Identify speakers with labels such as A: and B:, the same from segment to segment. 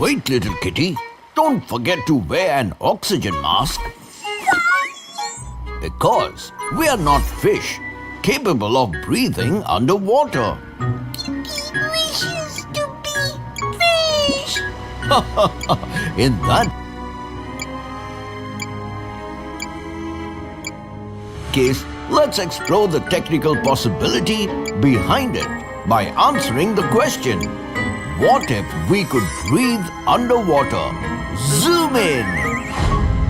A: Wait, little kitty. Don't forget to wear an oxygen mask. Because we are not fish capable of breathing underwater.
B: Wishes to be fish.
A: In that case, let's explore the technical possibility behind it by answering the question, what if we could breathe underwater? Zoom in!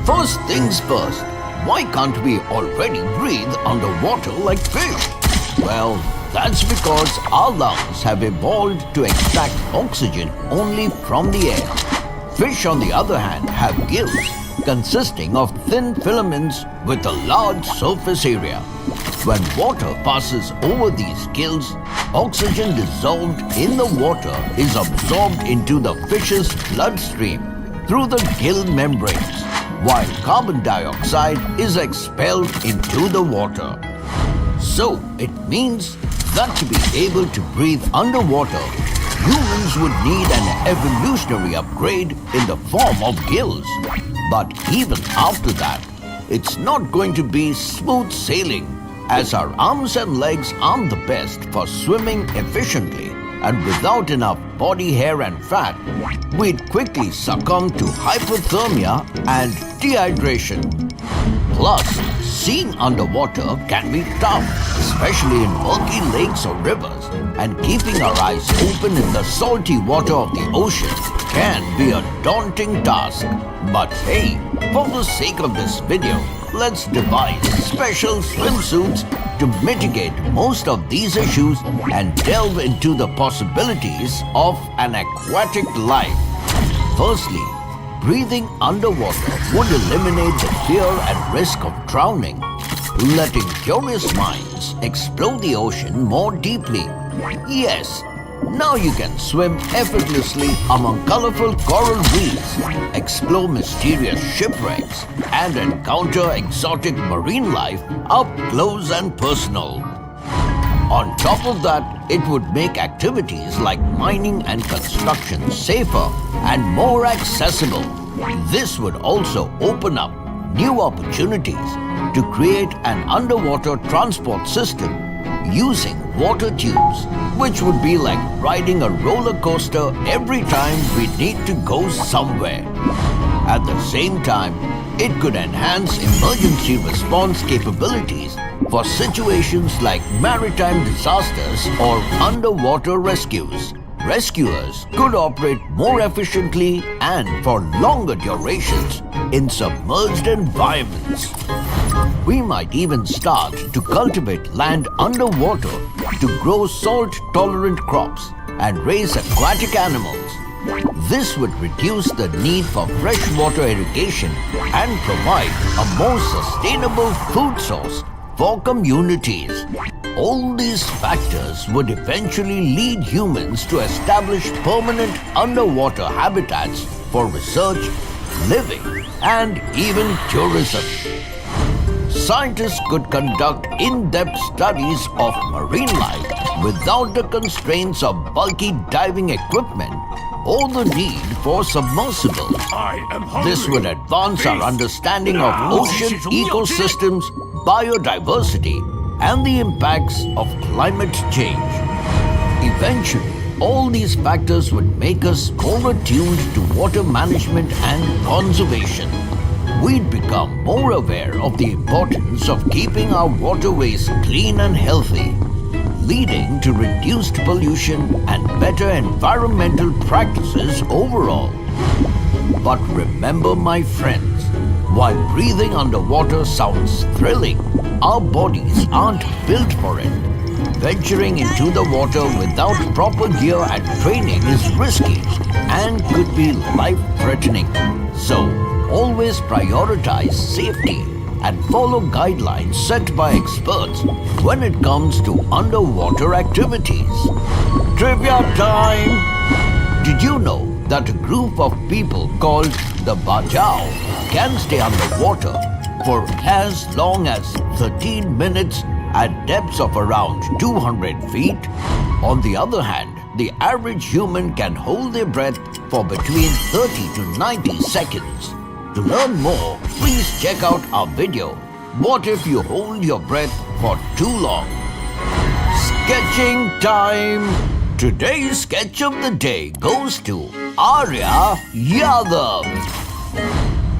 A: First things first, why can't we already breathe underwater like fish? Well, that's because our lungs have evolved to extract oxygen only from the air. Fish, on the other hand, have gills consisting of thin filaments with a large surface area. When water passes over these gills, oxygen dissolved in the water is absorbed into the fish's bloodstream through the gill membranes, while carbon dioxide is expelled into the water. So, it means that to be able to breathe underwater, humans would need an evolutionary upgrade in the form of gills. But even after that, it's not going to be smooth sailing, as our arms and legs aren't the best for swimming efficiently, and without enough body hair and fat, we'd quickly succumb to hypothermia and dehydration. Plus, seeing underwater can be tough, especially in murky lakes or rivers, and keeping our eyes open in the salty water of the ocean can be a daunting task. But hey, for the sake of this video, let's devise special swimsuits to mitigate most of these issues and delve into the possibilities of an aquatic life. Firstly, breathing underwater would eliminate the fear and risk of drowning, letting curious minds explore the ocean more deeply. Yes, now you can swim effortlessly among colorful coral reefs, explore mysterious shipwrecks, and encounter exotic marine life up close and personal. On top of that, it would make activities like mining and construction safer and more accessible. This would also open up new opportunities to create an underwater transport system using water tubes, which would be like riding a roller coaster every time we need to go somewhere. At the same time, it could enhance emergency response capabilities for situations like maritime disasters or underwater rescues. Rescuers could operate more efficiently and for longer durations in submerged environments. We might even start to cultivate land underwater to grow salt-tolerant crops and raise aquatic animals. This would reduce the need for freshwater irrigation and provide a more sustainable food source for communities. All these factors would eventually lead humans to establish permanent underwater habitats for research, living, and even tourism. Scientists could conduct in-depth studies of marine life without the constraints of bulky diving equipment or the need for submersibles. This would advance our understanding of ocean ecosystems, biodiversity, and the impacts of climate change. Eventually, all these factors would make us more attuned to water management and conservation. We'd become more aware of the importance of keeping our waterways clean and healthy, leading to reduced pollution and better environmental practices overall. But remember, my friends, while breathing underwater sounds thrilling, our bodies aren't built for it. Venturing into the water without proper gear and training is risky and could be life-threatening. So, always prioritize safety and follow guidelines set by experts when it comes to underwater activities. Trivia time! Did you know that a group of people called the Bajau can stay underwater for as long as 13 minutes at depths of around 200 feet? On the other hand, the average human can hold their breath for between 30 to 90 seconds. To learn more, please check out our video, What If You Hold Your Breath for Too Long? Sketching time! Today's sketch of the day goes to Arya Yadav.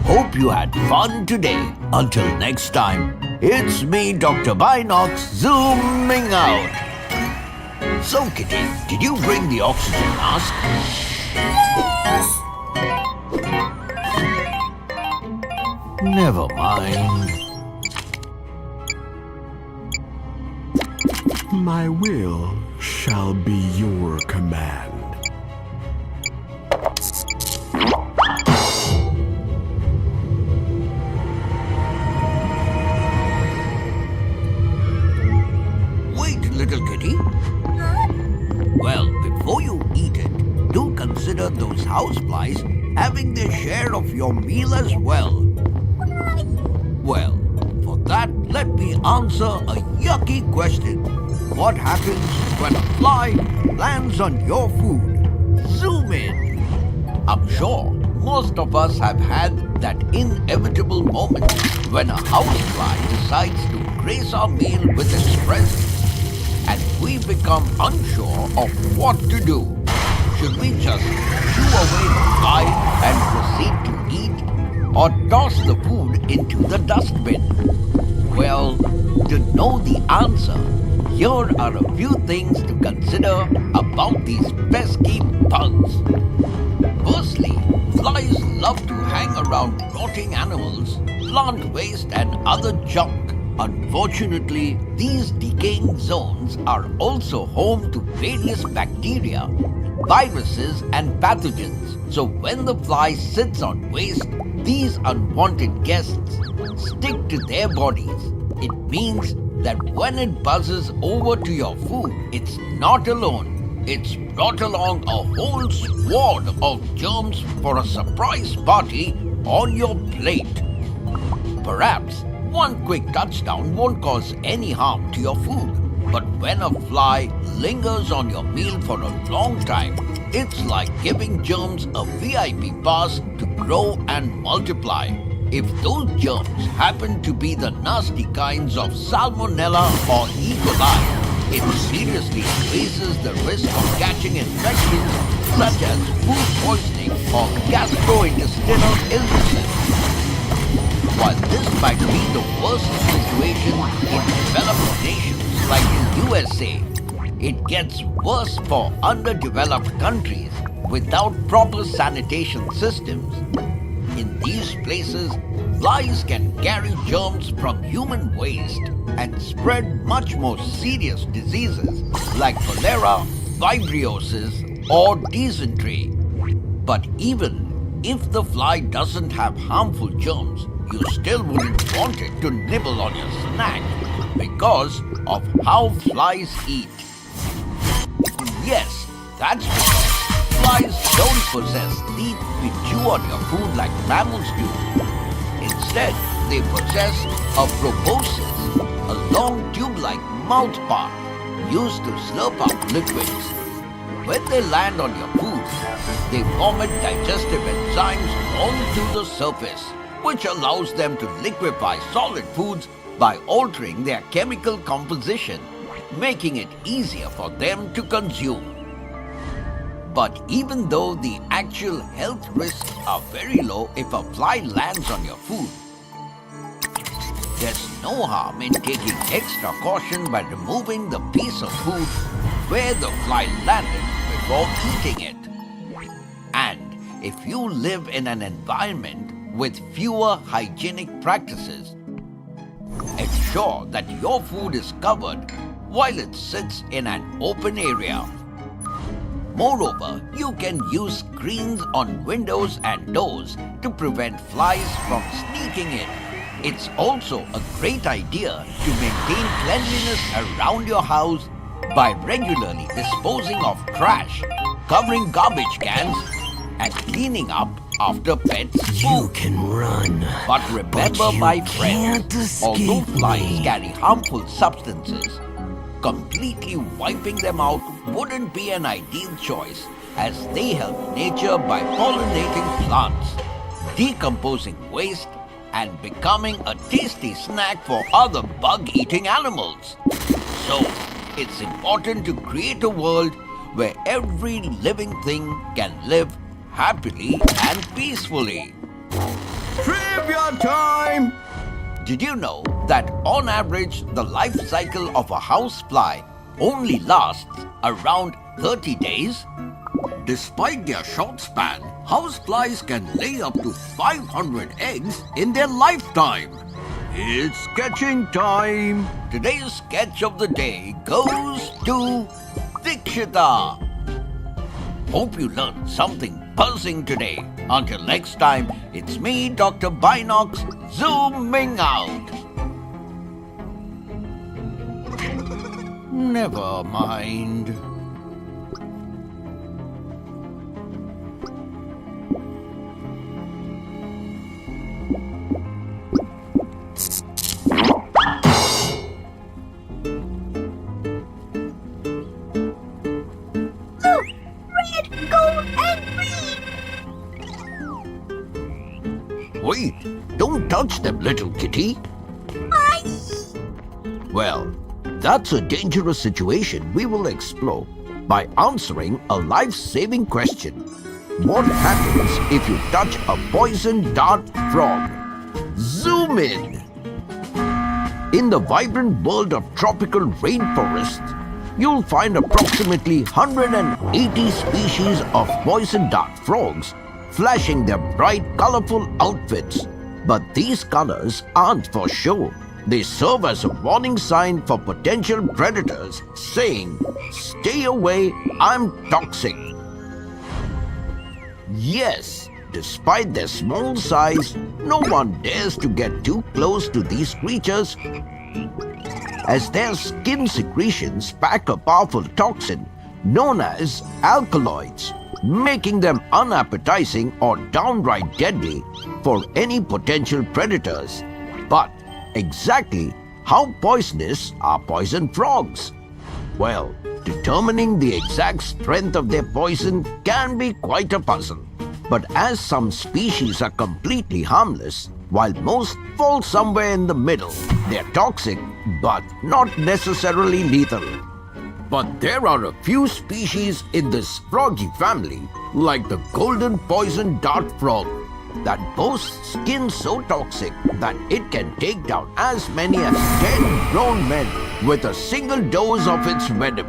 A: Hope you had fun today. Until next time, it's me, Dr. Binox, zooming out. So, Kitty, did you bring the oxygen mask? Never mind.
C: My will shall be your command.
A: Wait, little kitty. Well, before you eat it, do consider those houseflies having their share of your meal as well. Well, for that, let me answer a yucky question. What happens when a fly lands on your food? Zoom in. I'm sure most of us have had that inevitable moment when a housefly decides to grace our meal with its presence, and we become unsure of what to do. Should we just shoo away the fly and proceed to eat, or toss the food into the dustbin? Well, to know the answer, here are a few things to consider about these pesky bugs. Firstly, flies love to hang around rotting animals, plant waste and other junk. Unfortunately, these decaying zones are also home to various bacteria, viruses and pathogens. So when the fly sits on waste, these unwanted guests stick to their bodies. It means that when it buzzes over to your food, it's not alone. It's brought along a whole sword of germs for a surprise party on your plate. Perhaps one quick touchdown won't cause any harm to your food, but when a fly lingers on your meal for a long time, it's like giving germs a VIP pass to grow and multiply. If those germs happen to be the nasty kinds of Salmonella or E. coli, it seriously increases the risk of catching infections such as food poisoning or gastrointestinal illnesses. While this might be the worst situation in developed nations like the USA, it gets worse for underdeveloped countries without proper sanitation systems. In these places, flies can carry germs from human waste and spread much more serious diseases like cholera, vibriosis, or dysentery. But even if the fly doesn't have harmful germs, you still wouldn't want it to nibble on your snack because of how flies eat. Yes, that's because flies don't possess teeth which chew on your food like mammals do. Instead, they possess a proboscis, a long tube-like mouth part used to slurp up liquids. When they land on your food, they vomit digestive enzymes onto the surface, which allows them to liquefy solid foods by altering their chemical composition, making it easier for them to consume. But even though the actual health risks are very low if a fly lands on your food, there's no harm in taking extra caution by removing the piece of food where the fly landed before eating it. And if you live in an environment with fewer hygienic practices, ensure that your food is covered while it sits in an open area. Moreover, you can use screens on windows and doors to prevent flies from sneaking in. It's also a great idea to maintain cleanliness around your house by regularly disposing of trash, covering garbage cans, and cleaning up after pets' poop.
C: You can run,
A: but remember, my friends, although flies carry harmful substances, completely wiping them out wouldn't be an ideal choice, as they help nature by pollinating plants, decomposing waste, and becoming a tasty snack for other bug-eating animals. So, it's important to create a world where every living thing can live happily and peacefully.
D: Trivia time!
A: Did you know that on average the life cycle of a housefly only lasts around 30 days? Despite their short span, houseflies can lay up to 500 eggs in their lifetime.
D: It's sketching time!
A: Today's sketch of the day goes to Dikshita. Hope you learned something buzzing today. Until next time, it's me, Dr. Binox, zooming out. Never mind.
B: Red, gold, and green!
A: Wait, don't touch them, little kitty. Well, that's a dangerous situation we will explore by answering a life-saving question. What happens if you touch a poison dart frog? Zoom in! In the vibrant world of tropical rainforests, you'll find approximately 180 species of poison dart frogs flashing their bright, colorful outfits. But these colors aren't for show. They serve as a warning sign for potential predators, saying, "Stay away, I'm toxic." Yes, despite their small size, no one dares to get too close to these creatures, as their skin secretions pack a powerful toxin known as alkaloids, making them unappetizing or downright deadly for any potential predators. But exactly how poisonous are poison frogs? Well, determining the exact strength of their poison can be quite a puzzle. But as some species are completely harmless, while most fall somewhere in the middle, they're toxic but not necessarily lethal. But there are a few species in this froggy family, like the golden poison dart frog, that boasts skin so toxic that it can take down as many as 10 grown men with a single dose of its venom.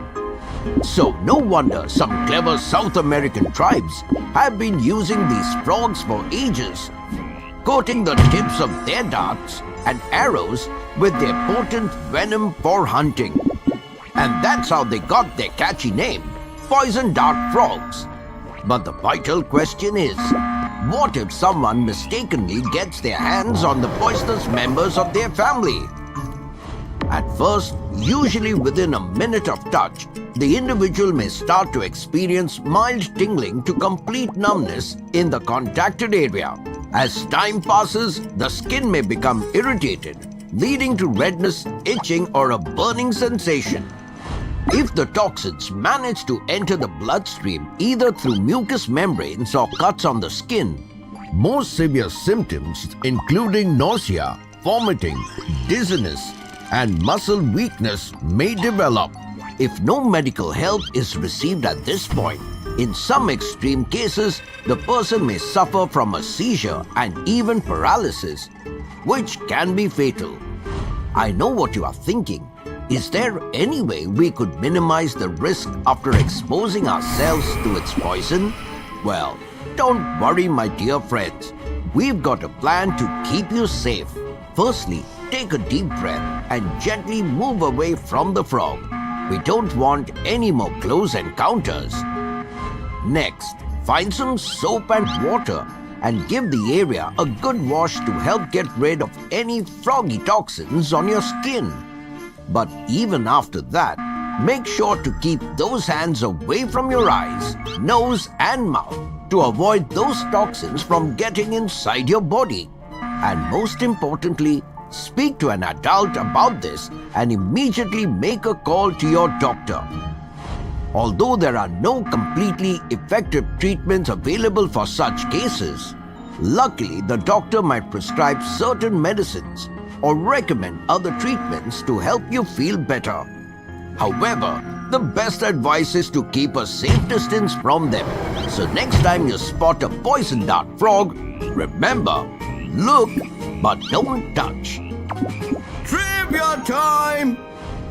A: So no wonder some clever South American tribes have been using these frogs for ages, coating the tips of their darts and arrows with their potent venom for hunting. And that's how they got their catchy name, poison dart frogs. But the vital question is, what if someone mistakenly gets their hands on the poisonous members of their family? At first, usually within a minute of touch, the individual may start to experience mild tingling to complete numbness in the contacted area. As time passes, the skin may become irritated, leading to redness, itching, or a burning sensation. If the toxins manage to enter the bloodstream either through mucous membranes or cuts on the skin, more severe symptoms including nausea, vomiting, dizziness, and muscle weakness may develop. If no medical help is received at this point, in some extreme cases, the person may suffer from a seizure and even paralysis, which can be fatal. I know what you are thinking. Is there any way we could minimize the risk after exposing ourselves to its poison? Well, don't worry, my dear friends. We've got a plan to keep you safe. Firstly, take a deep breath and gently move away from the frog. We don't want any more close encounters. Next, find some soap and water and give the area a good wash to help get rid of any froggy toxins on your skin. But even after that, make sure to keep those hands away from your eyes, nose, and mouth to avoid those toxins from getting inside your body. And most importantly, speak to an adult about this and immediately make a call to your doctor. Although there are no completely effective treatments available for such cases, luckily the doctor might prescribe certain medicines or recommend other treatments to help you feel better. However, the best advice is to keep a safe distance from them. So next time you spot a poison dart frog, remember, look but don't touch.
D: Trivia time!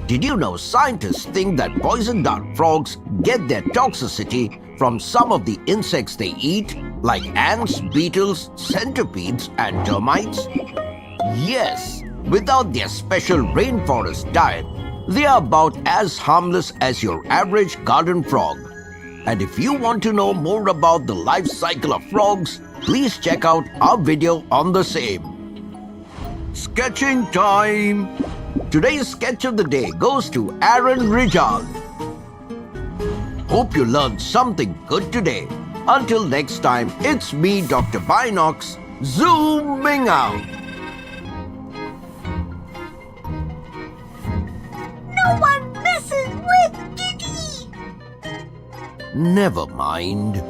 A: Did you know scientists think that poison dart frogs get their toxicity from some of the insects they eat, like ants, beetles, centipedes, and termites? Yes, without their special rainforest diet, they are about as harmless as your average garden frog. And if you want to know more about the life cycle of frogs, please check out our video on the same.
D: Sketching time!
A: Today's sketch of the day goes to Aaron Rijal. Hope you learned something good today. Until next time, it's me, Dr. Binox, zooming out.
B: No one messes with Diddy!
A: Never mind.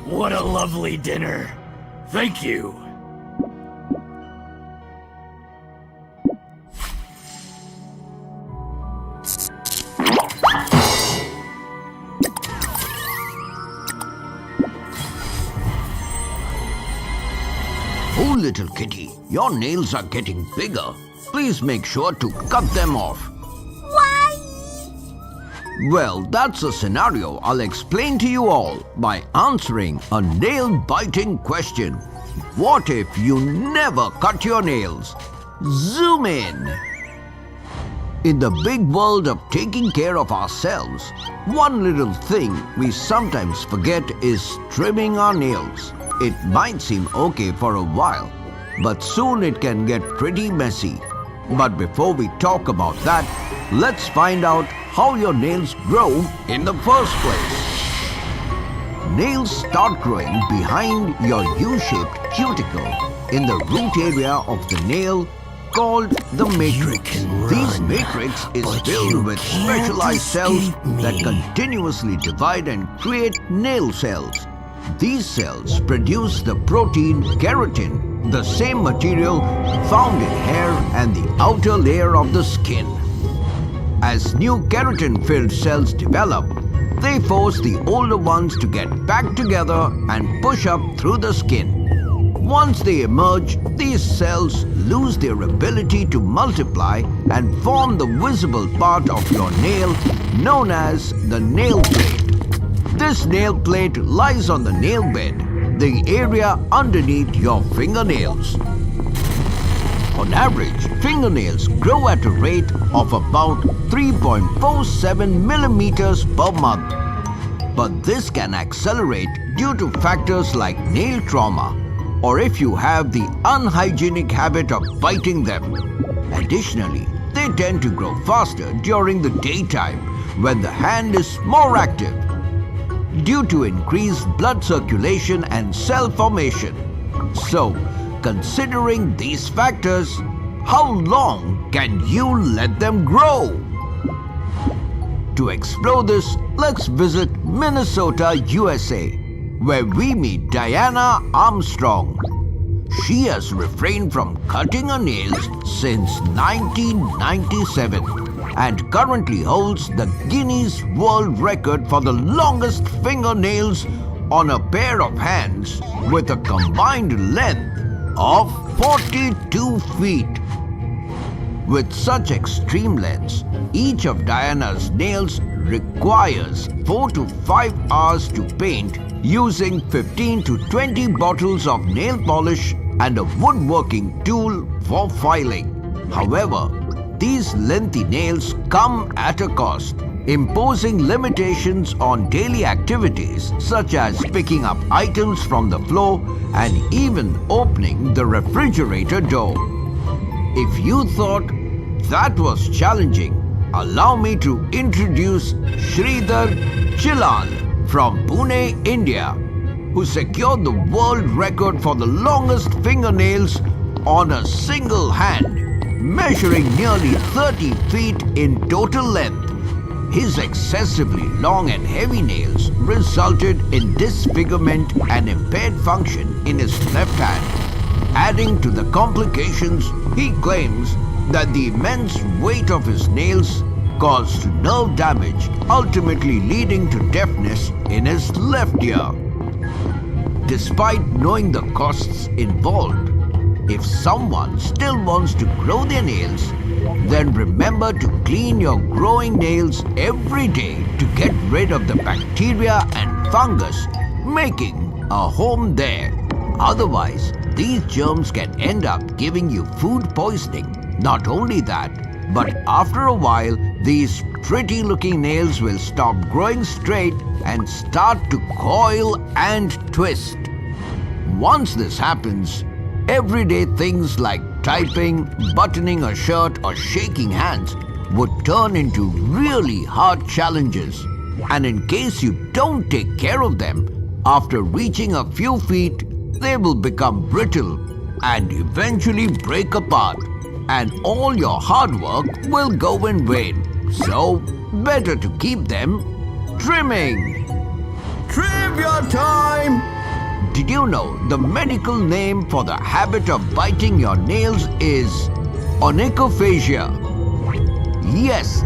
E: What a lovely dinner. Thank you.
A: Oh, little kitty, your nails are getting bigger. Please make sure to cut them off. Well, that's a scenario I'll explain to you all by answering a nail-biting question. What if you never cut your nails? Zoom in. In the big world of taking care of ourselves, one little thing we sometimes forget is trimming our nails. It might seem okay for a while, but soon it can get pretty messy. But before we talk about that, let's find out how your nails grow in the first place. Nails start growing behind your U-shaped cuticle in the root area of the nail called the matrix. This matrix is filled with specialized cells that continuously divide and create nail cells. These cells produce the protein keratin, the same material found in hair and the outer layer of the skin. As new keratin-filled cells develop, they force the older ones to get back together and push up through the skin. Once they emerge, these cells lose their ability to multiply and form the visible part of your nail known as the nail plate. This nail plate lies on the nail bed, the area underneath your fingernails. On average, fingernails grow at a rate of about 3.47 millimeters per month. But this can accelerate due to factors like nail trauma, or if you have the unhygienic habit of biting them. Additionally, they tend to grow faster during the daytime when the hand is more active, due to increased blood circulation and cell formation. So, considering these factors, how long can you let them grow? To explore this, let's visit Minnesota, USA, where we meet Diana Armstrong. She has refrained from cutting her nails since 1997 and currently holds the Guinness World Record for the longest fingernails on a pair of hands with a combined length of 42 feet. With such extreme lengths, each of Diana's nails requires 4 to 5 hours to paint using 15 to 20 bottles of nail polish and a woodworking tool for filing. However, these lengthy nails come at a cost, imposing limitations on daily activities such as picking up items from the floor and even opening the refrigerator door. If you thought that was challenging, allow me to introduce Sridhar Chilal from Pune, India, who secured the world record for the longest fingernails on a single hand. measuring nearly 30 feet in total length. His excessively long and heavy nails resulted in disfigurement and impaired function in his left hand. Adding to the complications, he claims that the immense weight of his nails caused nerve damage, ultimately leading to deafness in his left ear. Despite knowing the costs involved, if someone still wants to grow their nails, then remember to clean your growing nails every day to get rid of the bacteria and fungus, making a home there. Otherwise, these germs can end up giving you food poisoning. Not only that, but after a while, these pretty looking nails will stop growing straight and start to coil and twist. Once this happens, everyday things like typing, buttoning a shirt or shaking hands would turn into really hard challenges. And in case you don't take care of them, after reaching a few feet, they will become brittle and eventually break apart. And all your hard work will go in vain. So, better to keep them trimming.
D: Trivia time!
A: Did you know the medical name for the habit of biting your nails is onychophagia? Yes,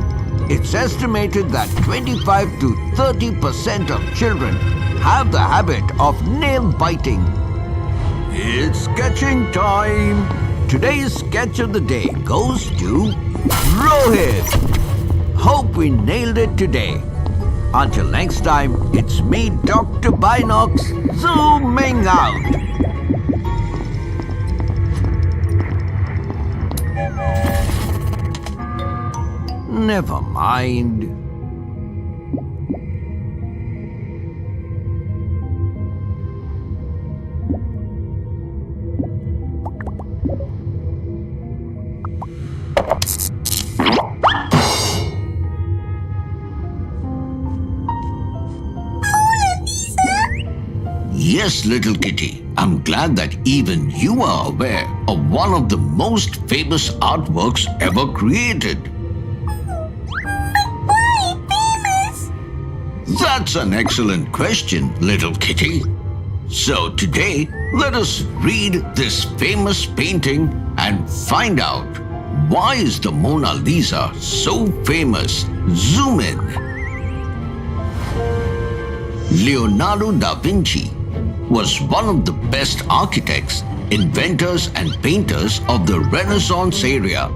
A: it's estimated that 25 to 30% of children have the habit of nail biting.
D: It's sketching time!
A: Today's sketch of the day goes to Rohit. Hope we nailed it today. Until next time, it's me, Dr. Binox, zooming out. Never mind.
F: Yes, little kitty. I'm glad that even you are aware of one of the most famous artworks ever created.
B: Why famous?
F: That's an excellent question, little kitty. So today, let us read this famous painting and find out why is the Mona Lisa so famous. Zoom in. Leonardo da Vinci was one of the best architects, inventors and painters of the Renaissance era.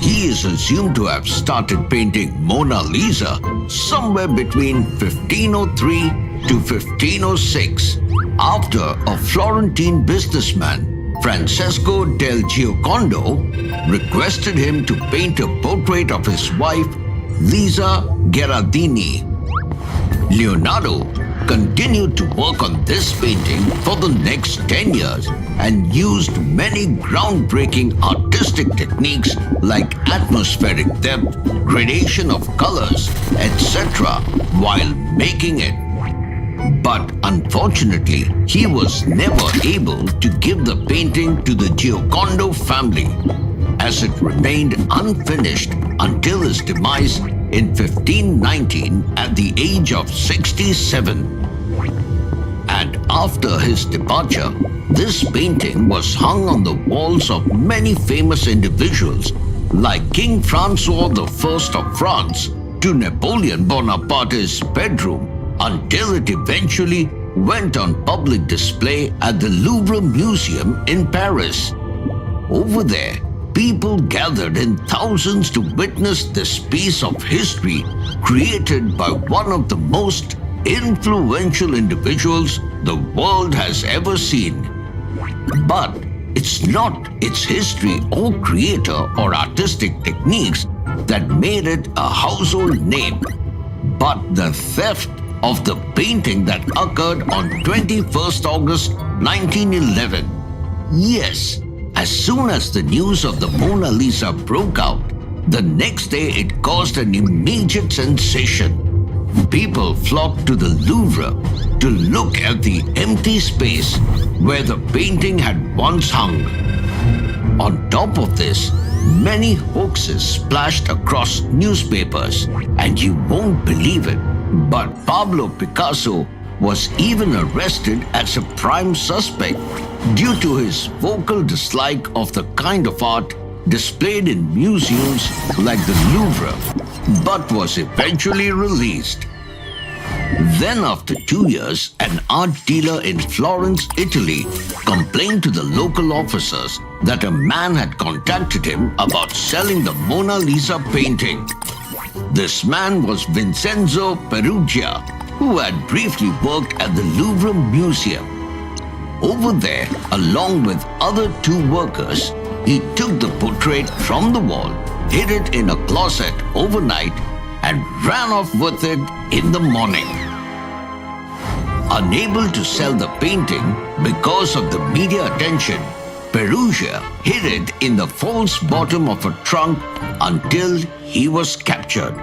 F: He is assumed to have started painting Mona Lisa somewhere between 1503 to 1506 after a Florentine businessman, Francesco del Giocondo, requested him to paint a portrait of his wife, Lisa Gherardini. Leonardo continued to work on this painting for the next 10 years and used many groundbreaking artistic techniques like atmospheric depth, gradation of colors, etc. while making it. But unfortunately, he was never able to give the painting to the Giocondo family, as it remained unfinished until his demise in 1519 at the age of 67. And after his departure, this painting was hung on the walls of many famous individuals like King Francois I of France to Napoleon Bonaparte's bedroom until it eventually went on public display at the Louvre Museum in Paris. Over there, people gathered in thousands to witness this piece of history created by one of the most influential individuals the world has ever seen. But it's not its history or creator or artistic techniques that made it a household name, but the theft of the painting that occurred on 21st August 1911. Yes, as soon as the news of the Mona Lisa broke out, the next day it caused an immediate sensation. People flocked to the Louvre to look at the empty space where the painting had once hung. On top of this, many hoaxes splashed across newspapers, and you won't believe it, but Pablo Picasso was even arrested as a prime suspect due to his vocal dislike of the kind of art displayed in museums like the Louvre, but was eventually released. Then, after 2 years, an art dealer in Florence, Italy, complained to the local officers that a man had contacted him about selling the Mona Lisa painting. This man was Vincenzo Perugia, who had briefly worked at the Louvre Museum. Over there, along with other 2 workers, he took the portrait from the wall, hid it in a closet overnight, and ran off with it in the morning. Unable to sell the painting because of the media attention, Perugia hid it in the false bottom of a trunk until he was captured.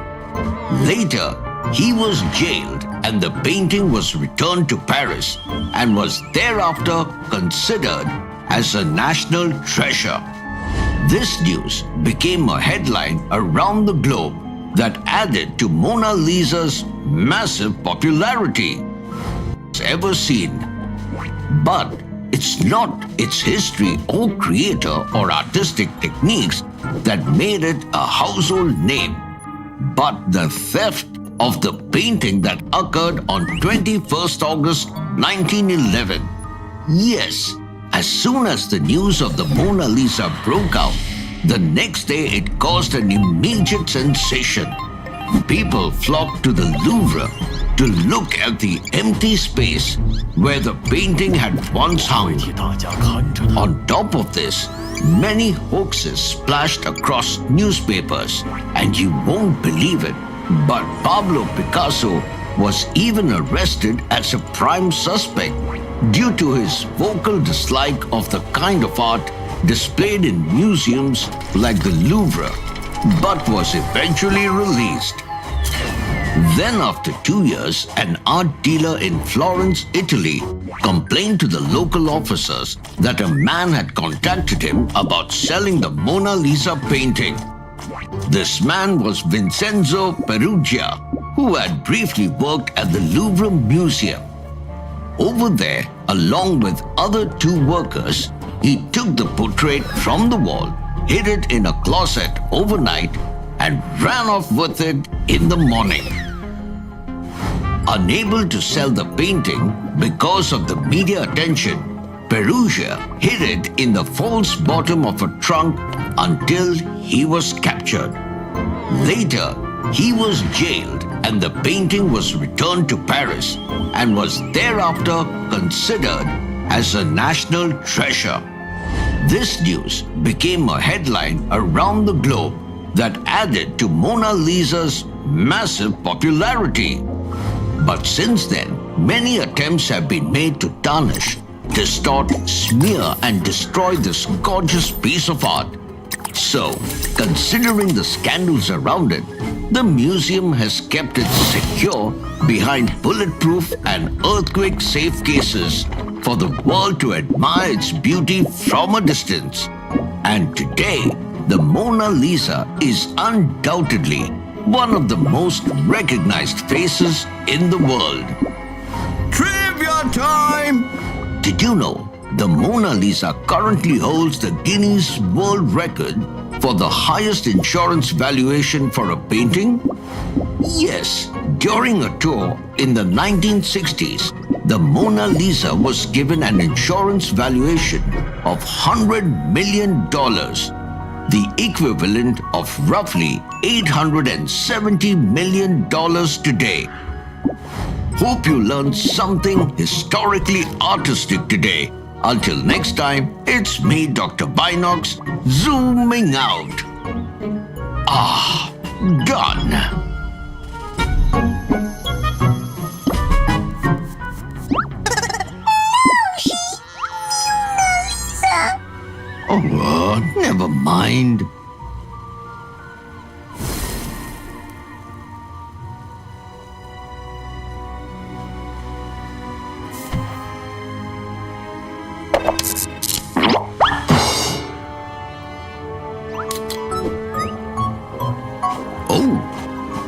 F: Later, he was jailed and the painting was returned to Paris and was thereafter considered as a national treasure. This news became a headline around the globe that added to Mona Lisa's massive popularity ever seen. But it's not its history or creator or artistic techniques that made it a household name, but the theft of the painting that occurred on 21st August 1911. Yes, as soon as the news of the Mona Lisa broke out, the next day it caused an immediate sensation. People flocked to the Louvre to look at the empty space where the painting had once hung. On top of this, many hoaxes splashed across newspapers, and you won't believe it, but Pablo Picasso was even arrested as a prime suspect due to his vocal dislike of the kind of art displayed in museums like the Louvre, but was eventually released. Then, after 2 years, an art dealer in Florence, Italy, complained to the local officers that a man had contacted him about selling the Mona Lisa painting. This man was Vincenzo Perugia, who had briefly worked at the Louvre Museum. Over there, along with other 2 workers, he took the portrait from the wall, hid it in a closet overnight, and ran off with it in the morning. Unable to sell the painting because of the media attention, Perugia hid it in the false bottom of a trunk until he was captured. Later, he was jailed and the painting was returned to Paris and was thereafter considered as a national treasure. This news became a headline around the globe that added to Mona Lisa's massive popularity. But since then, many attempts have been made to tarnish, distort, smear, and destroy this gorgeous piece of art. So, considering the scandals around it, the museum has kept it secure behind bulletproof and earthquake-safe cases for the world to admire its beauty from a distance. And today, the Mona Lisa is undoubtedly one of the most recognized faces in the world.
D: Trivia time!
F: Did you know the Mona Lisa currently holds the Guinness World Record for the highest insurance valuation for a painting? Yes, during a tour in the 1960s, the Mona Lisa was given an insurance valuation of $100 million, the equivalent of roughly $870 million today. Hope you learned something historically artistic today. Until next time, it's me, Dr. Binox, zooming out. Done. Oh, never mind.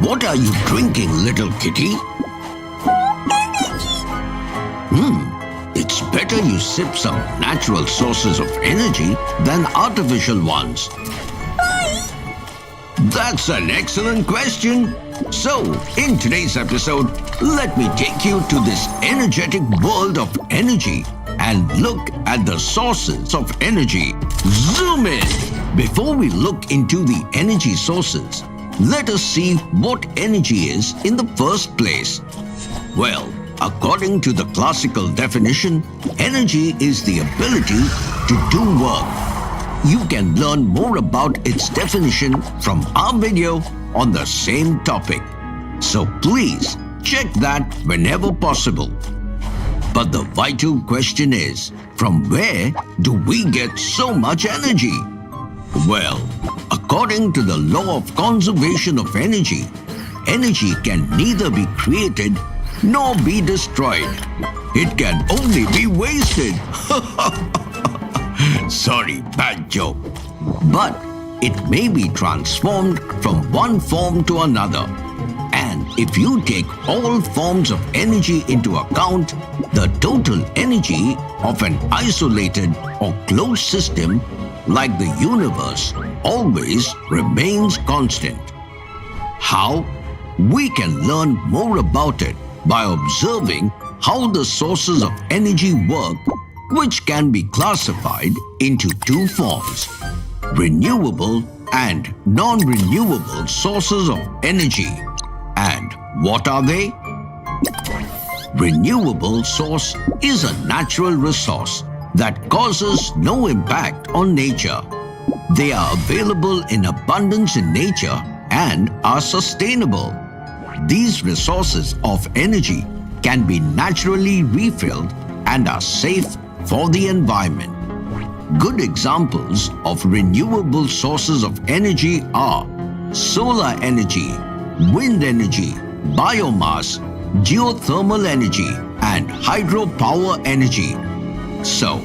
F: What are you drinking, little kitty? It's better you sip some natural sources of energy than artificial ones. That's an excellent question. So, in today's episode, let me take you to this energetic world of energy and look at the sources of energy. Zoom in! Before we look into the energy sources, let us see what energy is in the first place. Well, according to the classical definition, energy is the ability to do work. You can learn more about its definition from our video on the same topic. So please check that whenever possible. But the vital question is, from where do we get so much energy? Well, according to the law of conservation of energy, energy can neither be created nor be destroyed. It can only be wasted. Sorry, bad joke. But it may be transformed from one form to another. And if you take all forms of energy into account, the total energy of an isolated or closed system like the universe always remains constant. How? We can learn more about it by observing how the sources of energy work, which can be classified into two forms: renewable and non-renewable sources of energy. And what are they? Renewable source is a natural resource that causes no impact on nature. They are available in abundance in nature and are sustainable. These resources of energy can be naturally refilled and are safe for the environment. Good examples of renewable sources of energy are solar energy, wind energy, biomass, geothermal energy, and hydropower energy. So,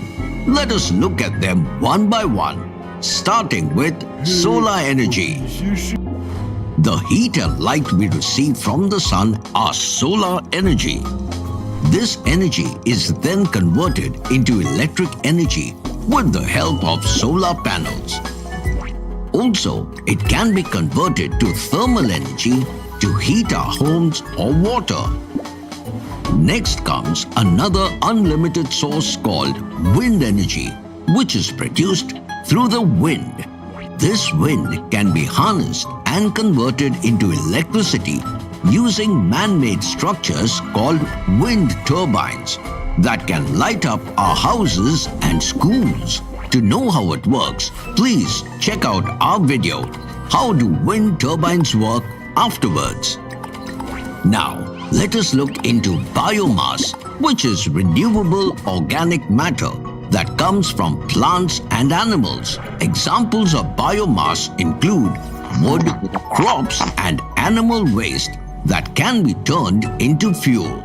F: let us look at them one by one, starting with solar energy. The heat and light we receive from the sun are solar energy. This energy is then converted into electric energy with the help of solar panels. Also, it can be converted to thermal energy to heat our homes or water. Next comes another unlimited source called wind energy, which is produced through the wind. This wind can be harnessed and converted into electricity using man-made structures called wind turbines that can light up our houses and schools. To know how it works, please check out our video, How Do Wind Turbines Work, afterwards. Now, let us look into biomass, which is renewable organic matter that comes from plants and animals. Examples of biomass include wood, crops, and animal waste that can be turned into fuel.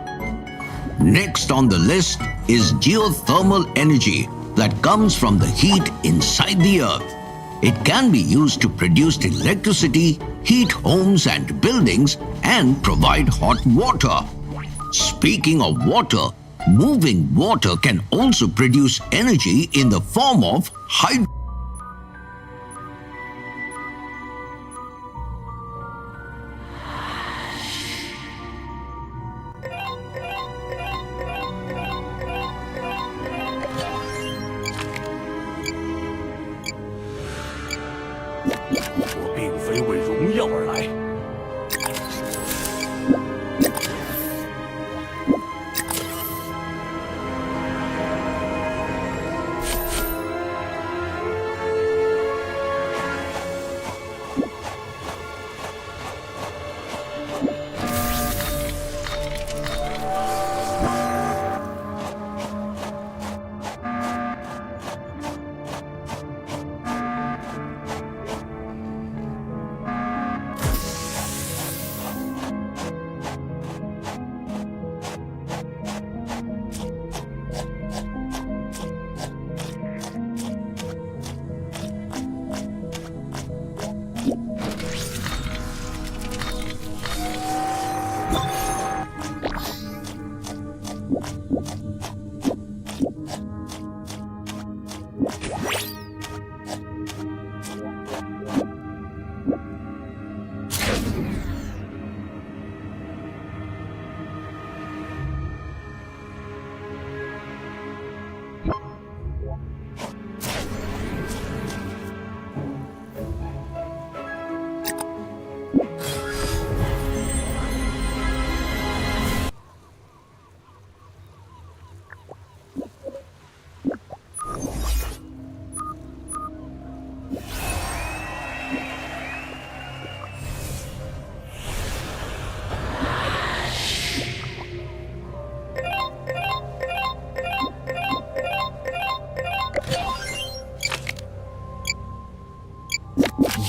F: Next on the list is geothermal energy that comes from the heat inside the earth. It can be used to produce electricity, heat homes and buildings, and provide hot water. Speaking of water, moving water can also produce energy in the form of hydrogen.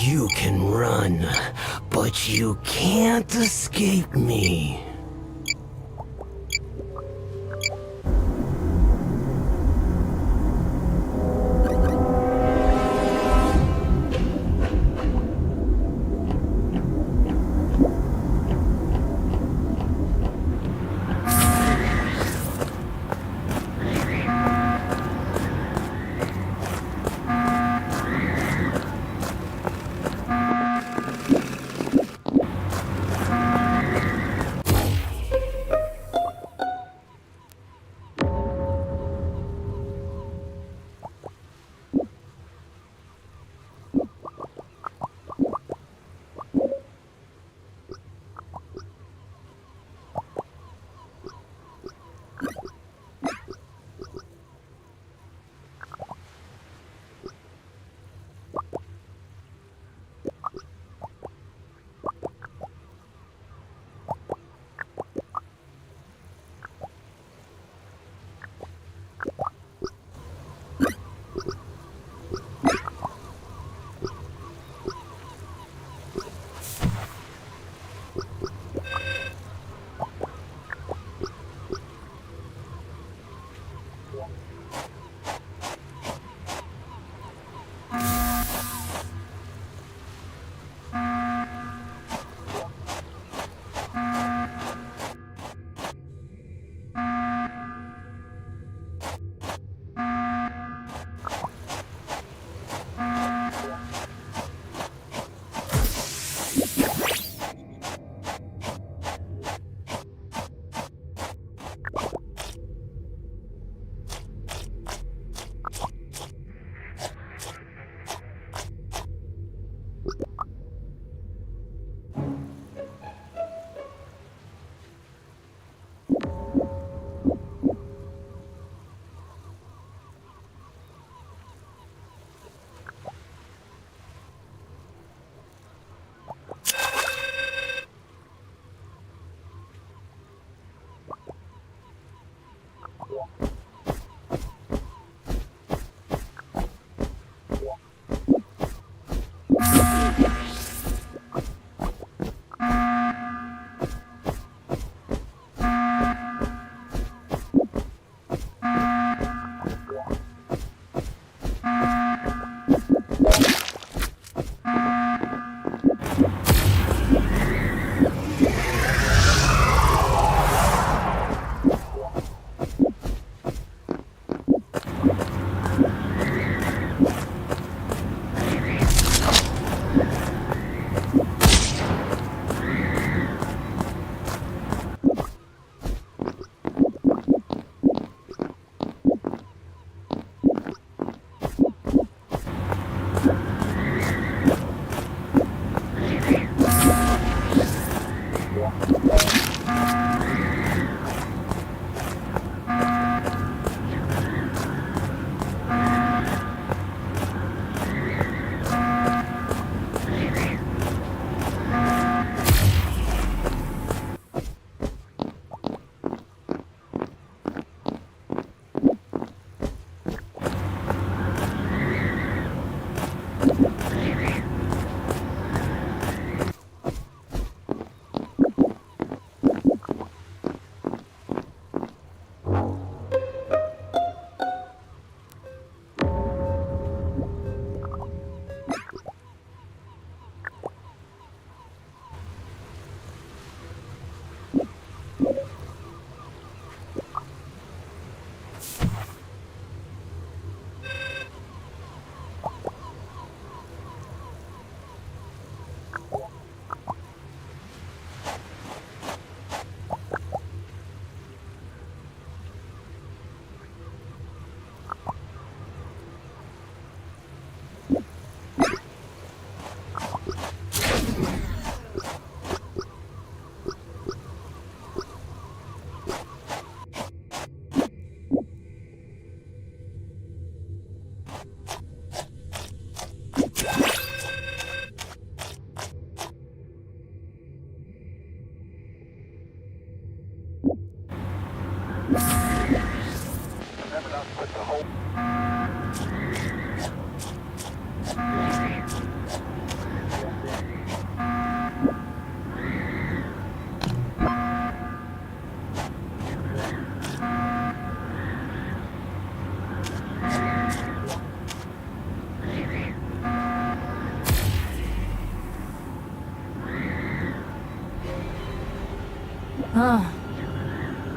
E: You can run, but you can't escape me.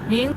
G: 明。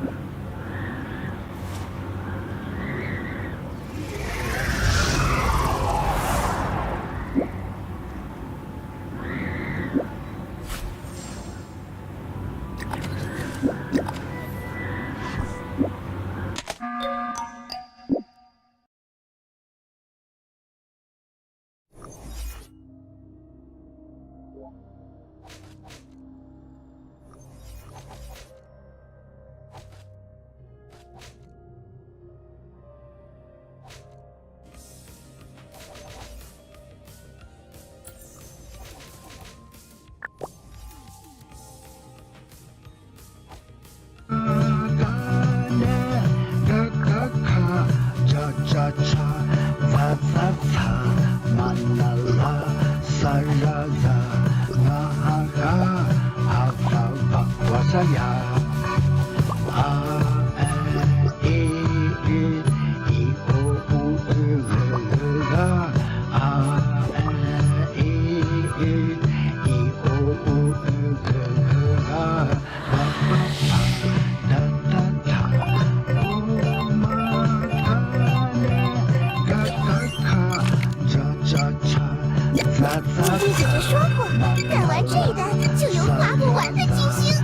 B: 姐姐姐说过，干完这一单就有花不完的金星。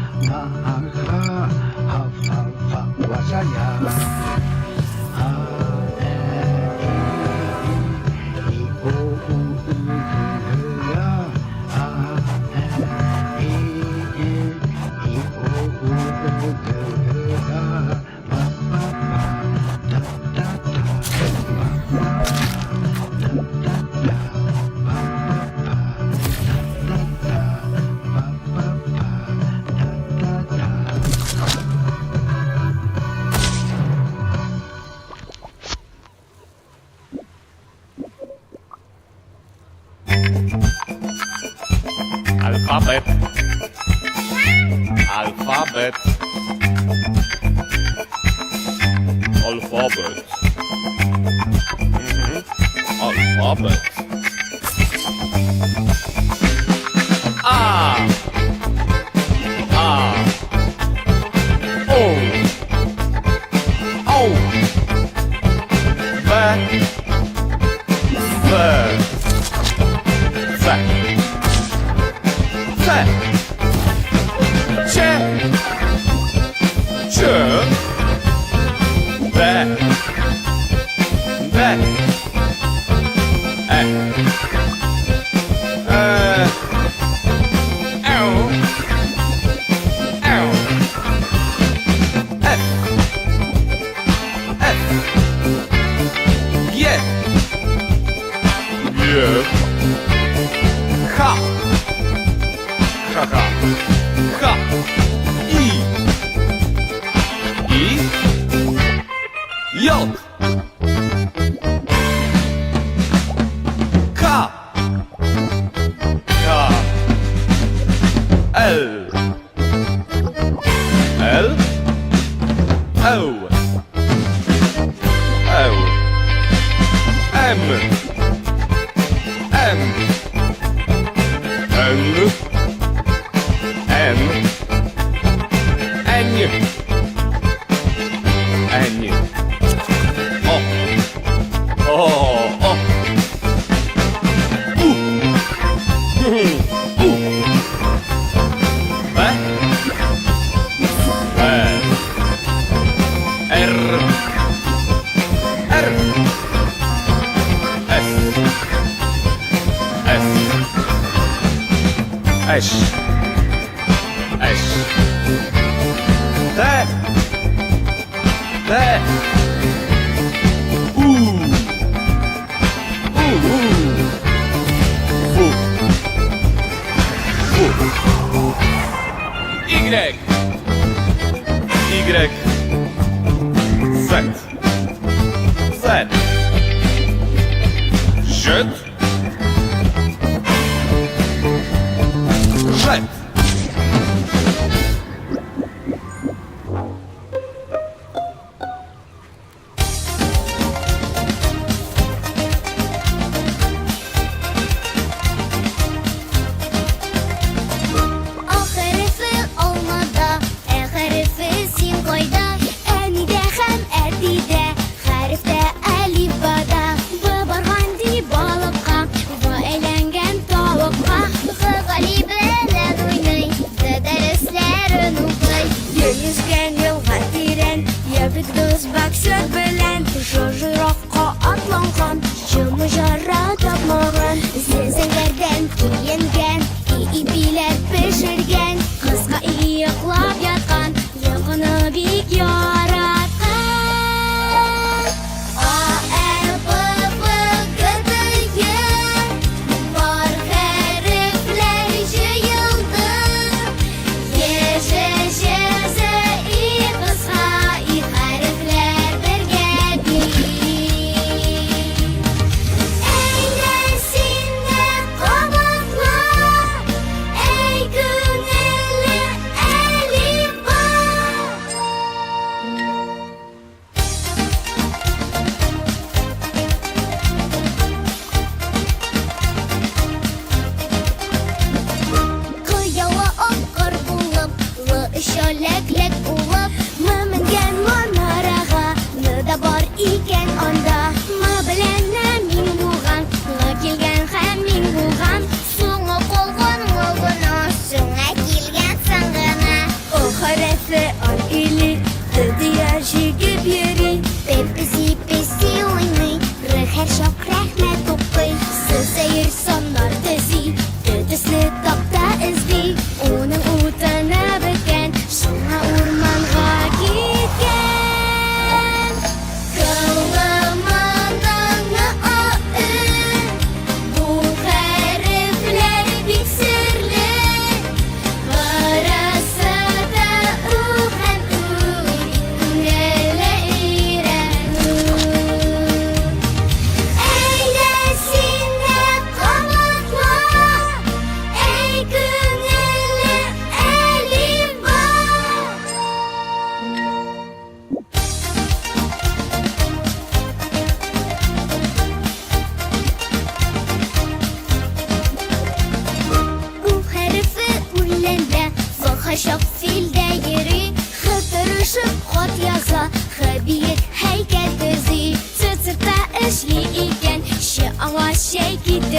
H: Alfabet. Alfabet. Alfabet. Alfabet. A. A. O. O. B. B. C. C. C. C. D. D. E. L. L. F. F. G. G. H. H. H. I. I. J. K. K. L. L. O. O. M. M. N. N. N. N. O. O. O. U. U. B. B. R. R. S. S. S. S. T. T. U. U. U. U. Y. Y. Z. Z. Z. Z.
B: O harfi olmadan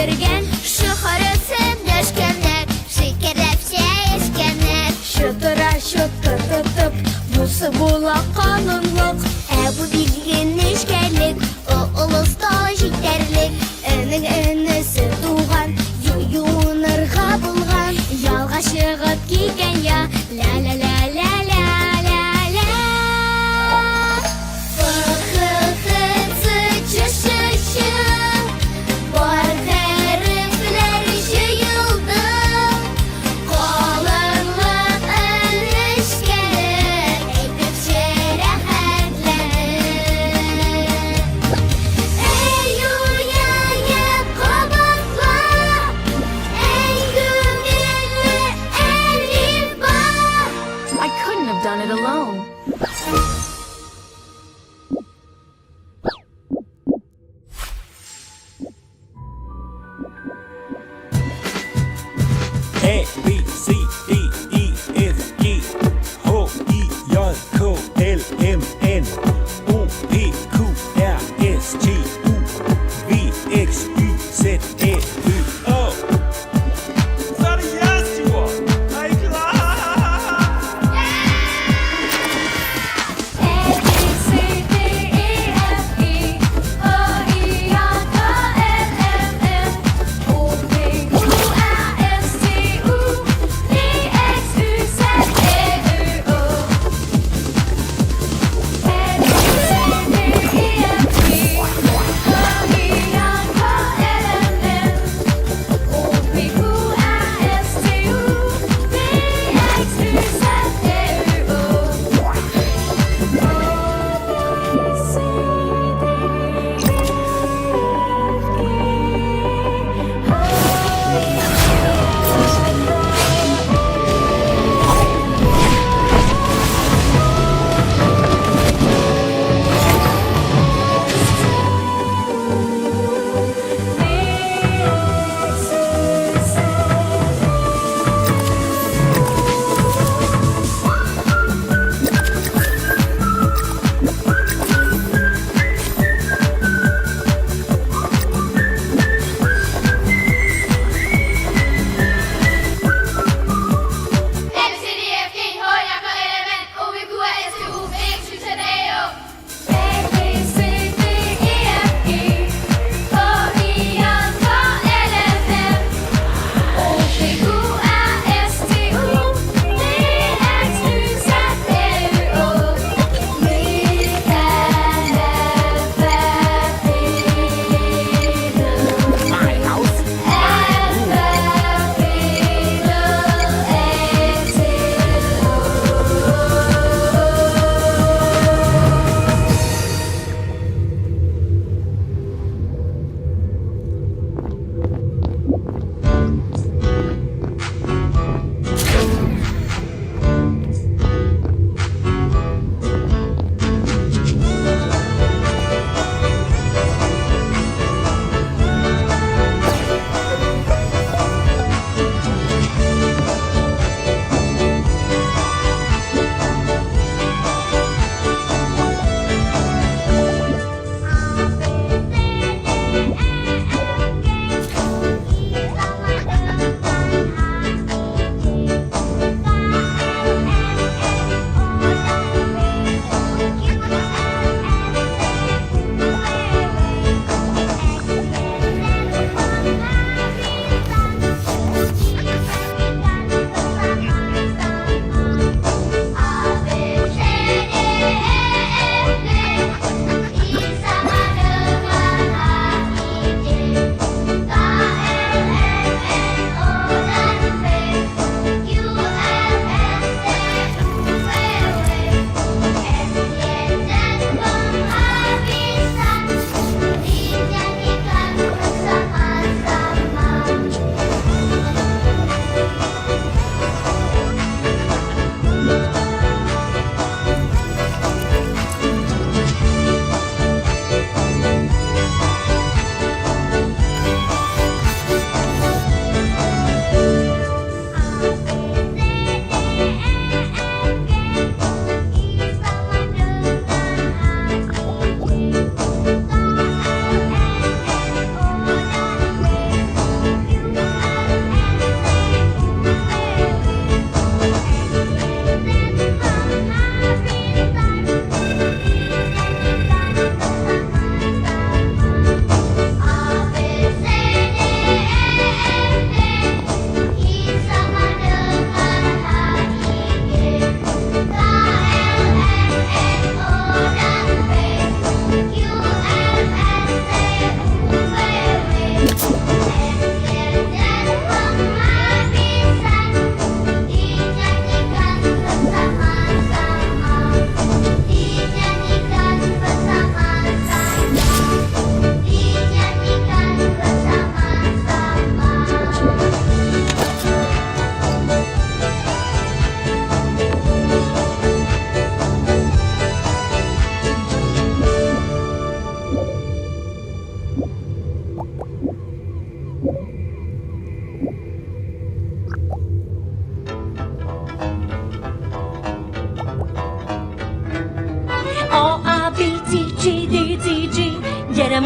B: кергән, шөхәрәтсен дәшкәннәр, шикәрәпчә яшкәннәр. Шытыра шытты тытып, бусы була канунлык. Бу билген нечкәлек, олыста җитәрлек. Энең энесе туган, ююнырга булган. Ялга чыгып килгән я, ля-ля-ля-ля-ля-ля-ля. Фы-хы-хы-цы, чы-чы-чы, бар хәрефләр җыелды. Калынлык энешкәлек, әйтеп шәрәхәтләнеп. Эй, юя-я, кабатла, эй, күңелле әлифба.
G: I couldn't have done it alone.
I: A, B, C, D, E, F, G, H, I, J, K, L, M, N, O, P, Q, R, S, T, U, V, X, Y, Z, E, Ø, Å. Så er det jeres tur! Er I klar?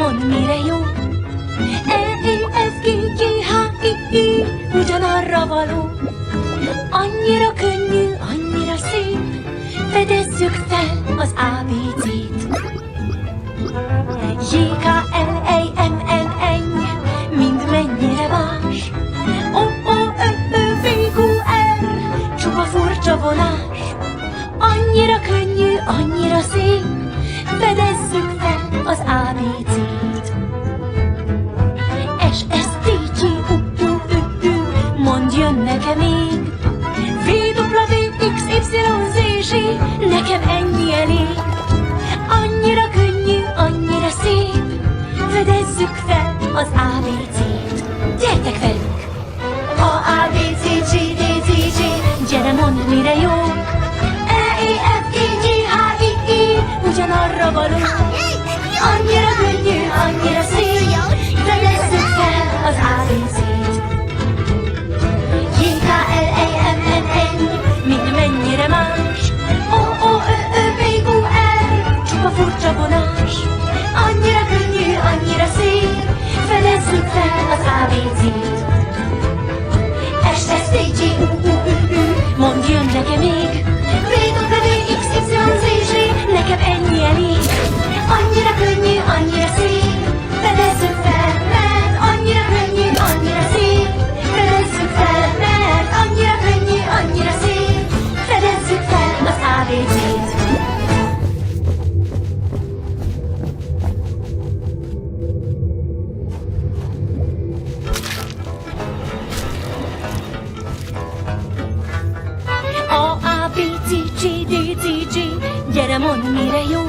J: mond, mire jó. E-I-F-G-G-H-I-I, ugyanarra való. Annyira könnyű, annyira szép, fedezzük fel az ABC-t. J-K-L-A-M-N-N, mind mennyire más. O-O-Ö-Ö-V-Q-R, csupa furcsa vonás. Annyira könnyű, annyira szép, fedezzük fel az ABC-t. S-S-T-G-U-U-Ü-Ü, mondd, jön nekem még. V-W-X-Y-Z-Z, nekem ennyi elég. Annyira könnyű, annyira szép, fedezzük fel az ABC-t. Gyertek velünk! A-A-B-C-G-D-Z-G, gyere, mondd, mire jó. E-E-F-G-G-H-I-I, ugyanarra való. Annyira könnyű, annyira szép, fedezzük fel az ABC-t. J-K-L-A-M-N-N, mind mennyire más. O-O-Ö-Ö-V-Q-R, csupa furcsa vonás. Annyira könnyű, annyira szép, fedezzük fel az ABC-t. S-S-T-G-U-U-Ü-Ü, mondd, jön nekem még. V-W-X-Y-Z-Z, nekem ennyi elég. Annyira könnyű, annyira szép, fedezzük fel, mert annyira könnyű, annyira szép. Fedezzük fel, mert annyira könnyű, annyira szép. Fedezzük fel az ABC-t. A-A-B-C-G-D-Z-G, gyere, mondd, mire jó.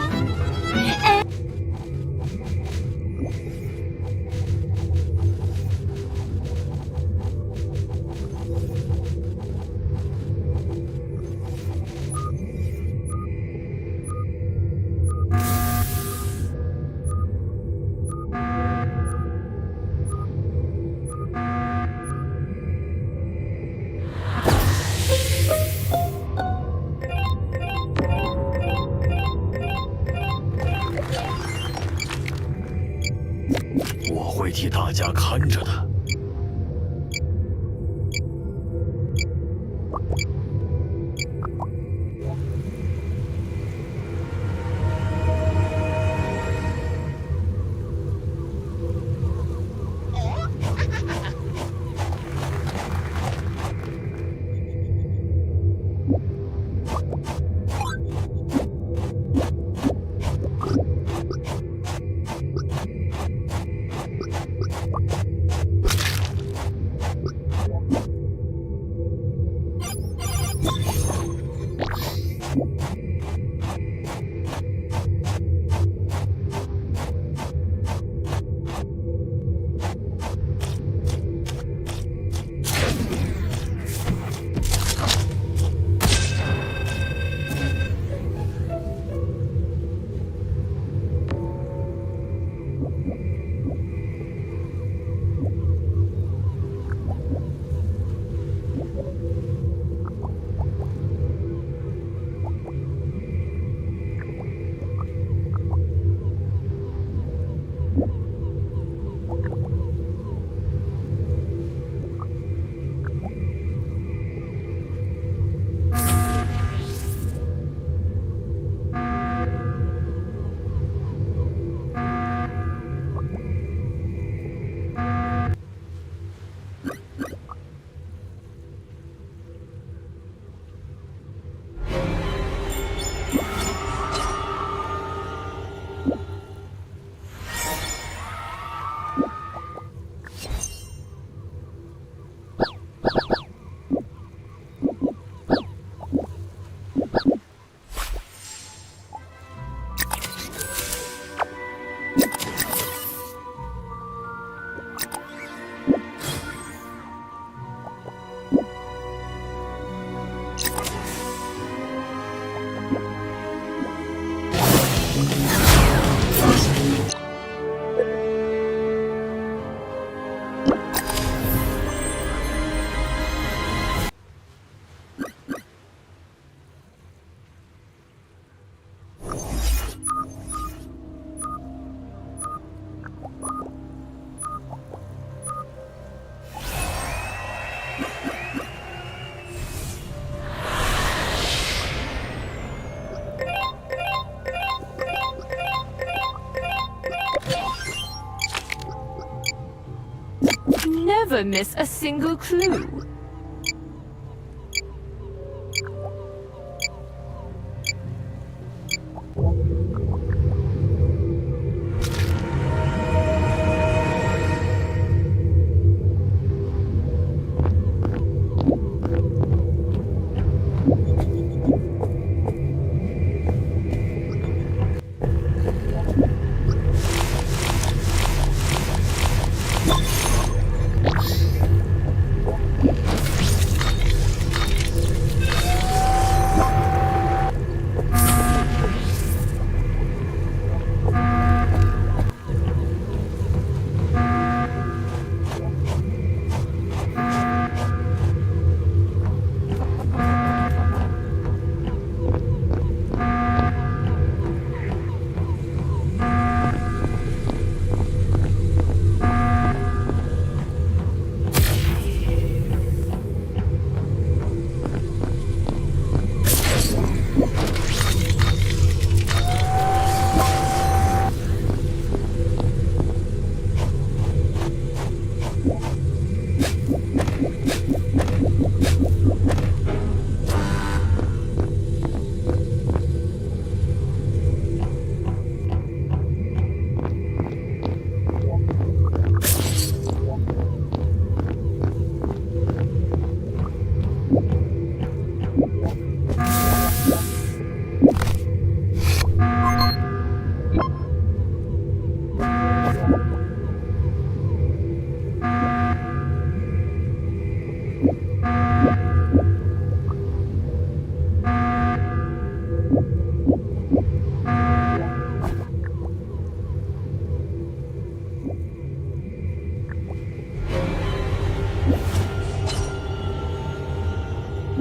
G: never miss a single clue.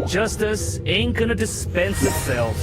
I: Justice ain't gonna dispense itself.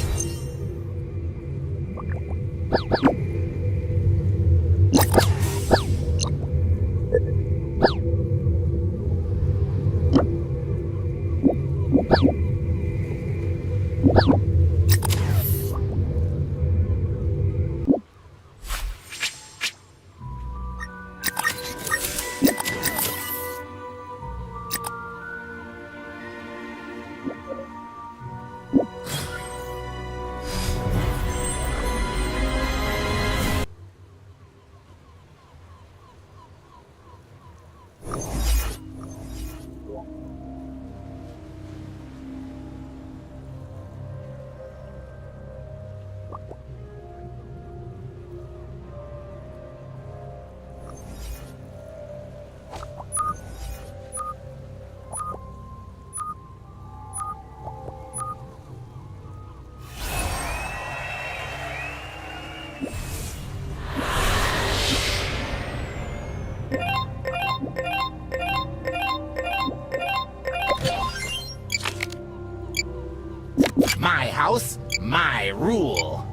E: My house, my rule.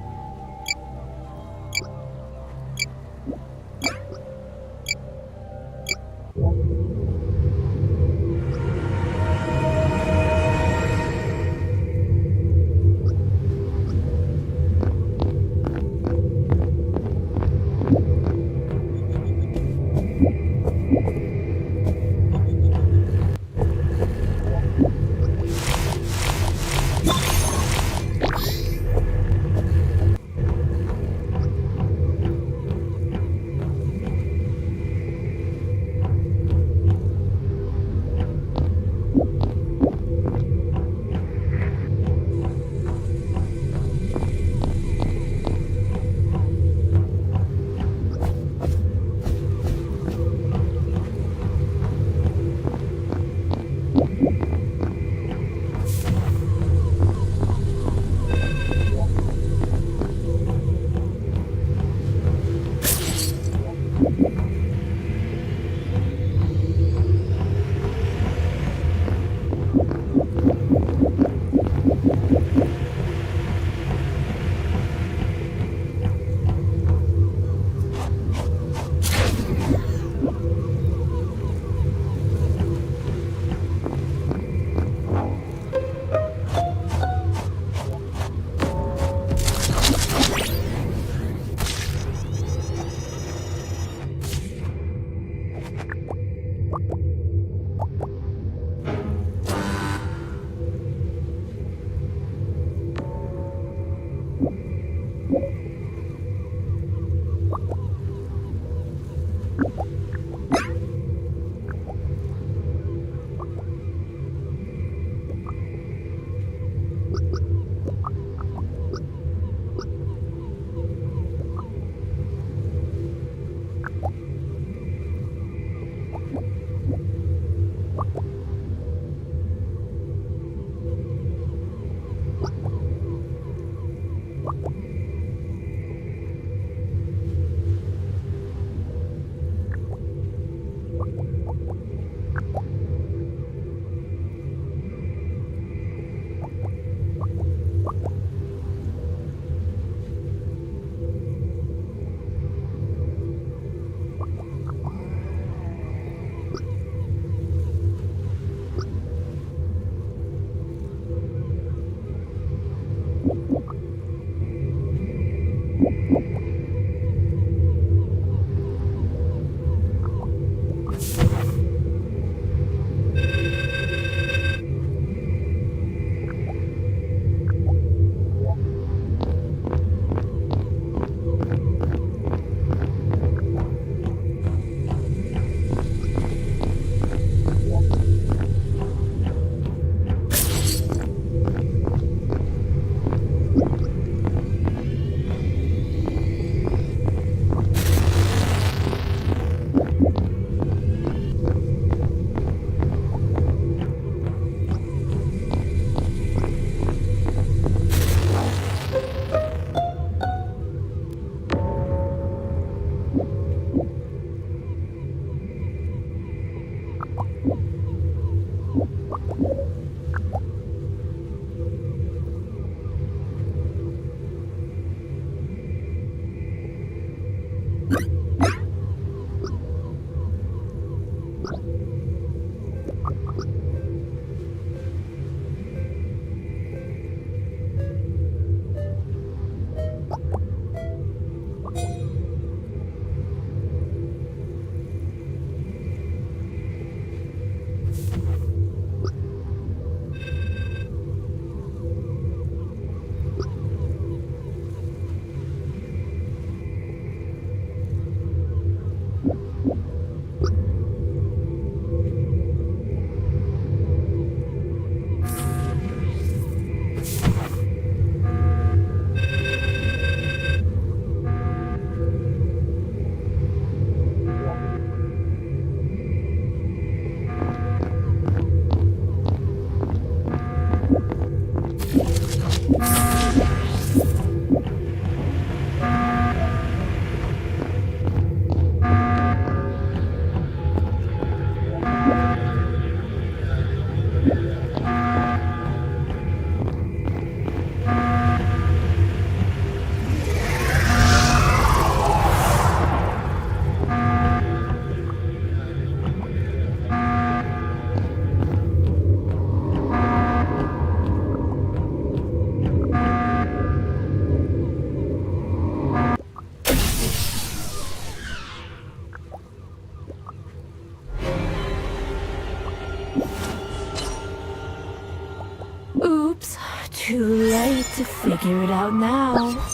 G: Oops, too late to figure it out now.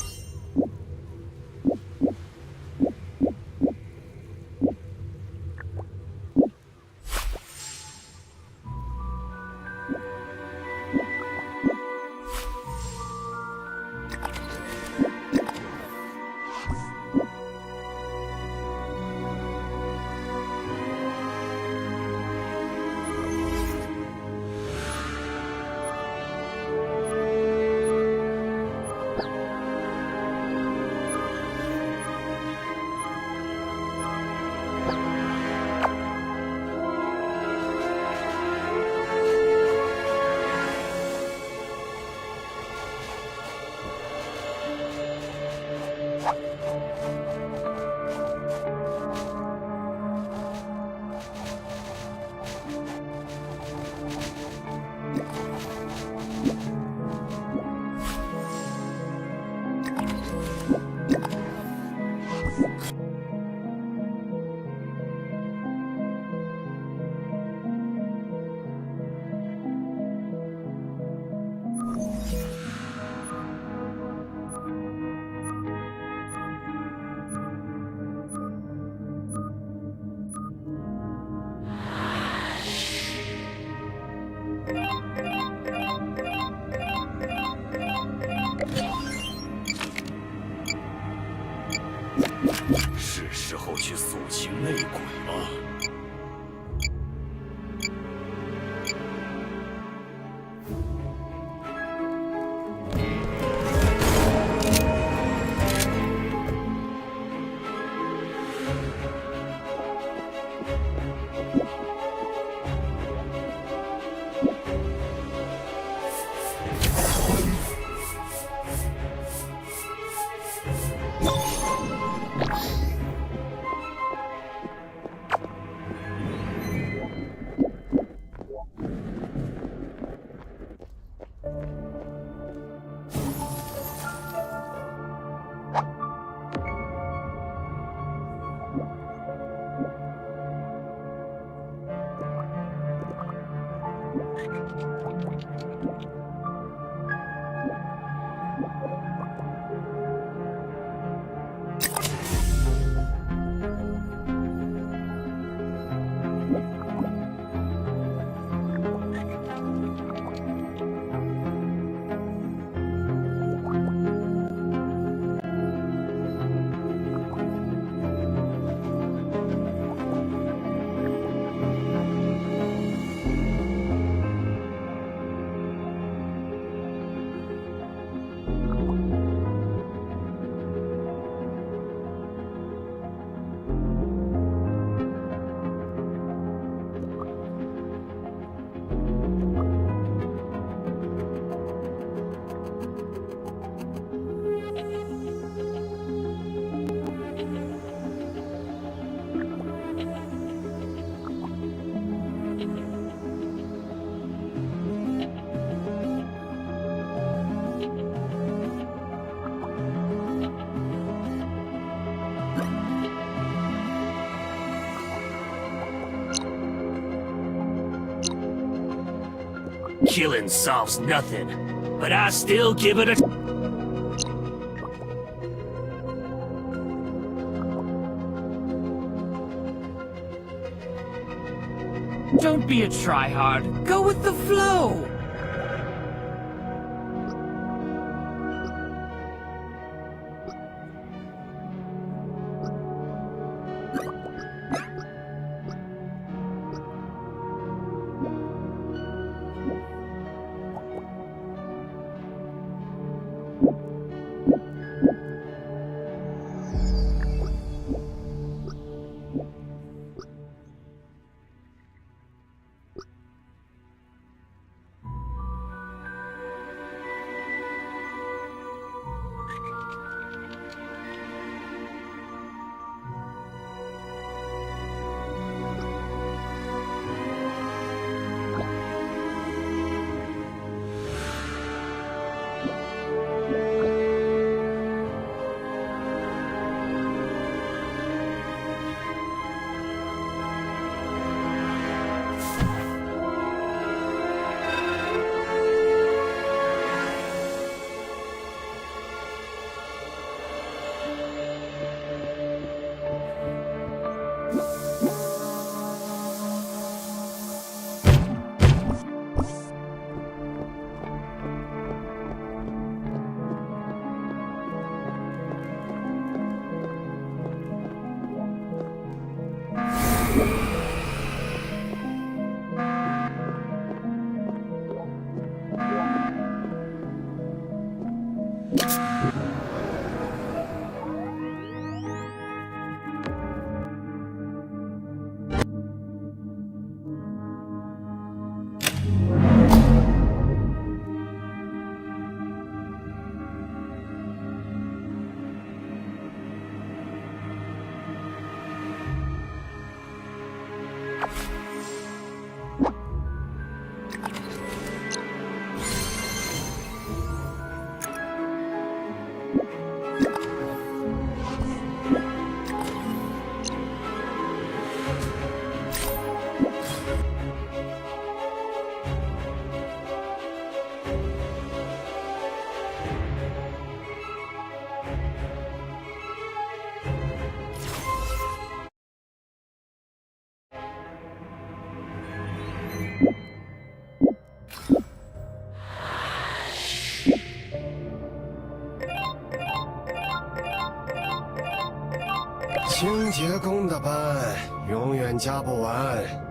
E: Killing solves nothing, but I still give it a...
K: Don't be a tryhard. Go with the flow.
L: 清洁工的班永远加不完。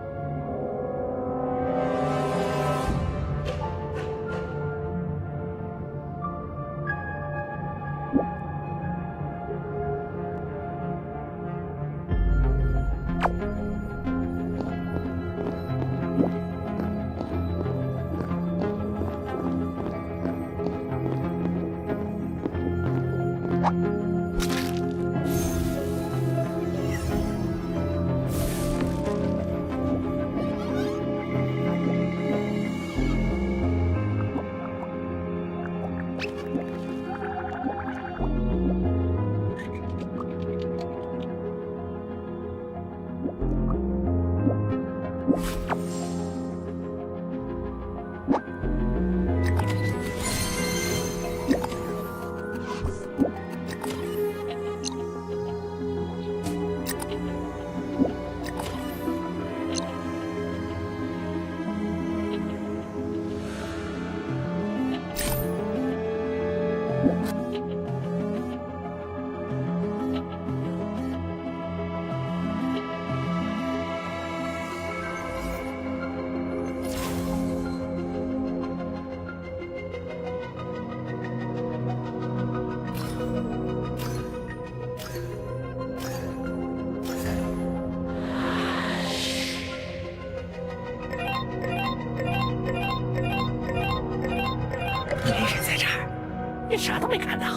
E: 你啥都没看到。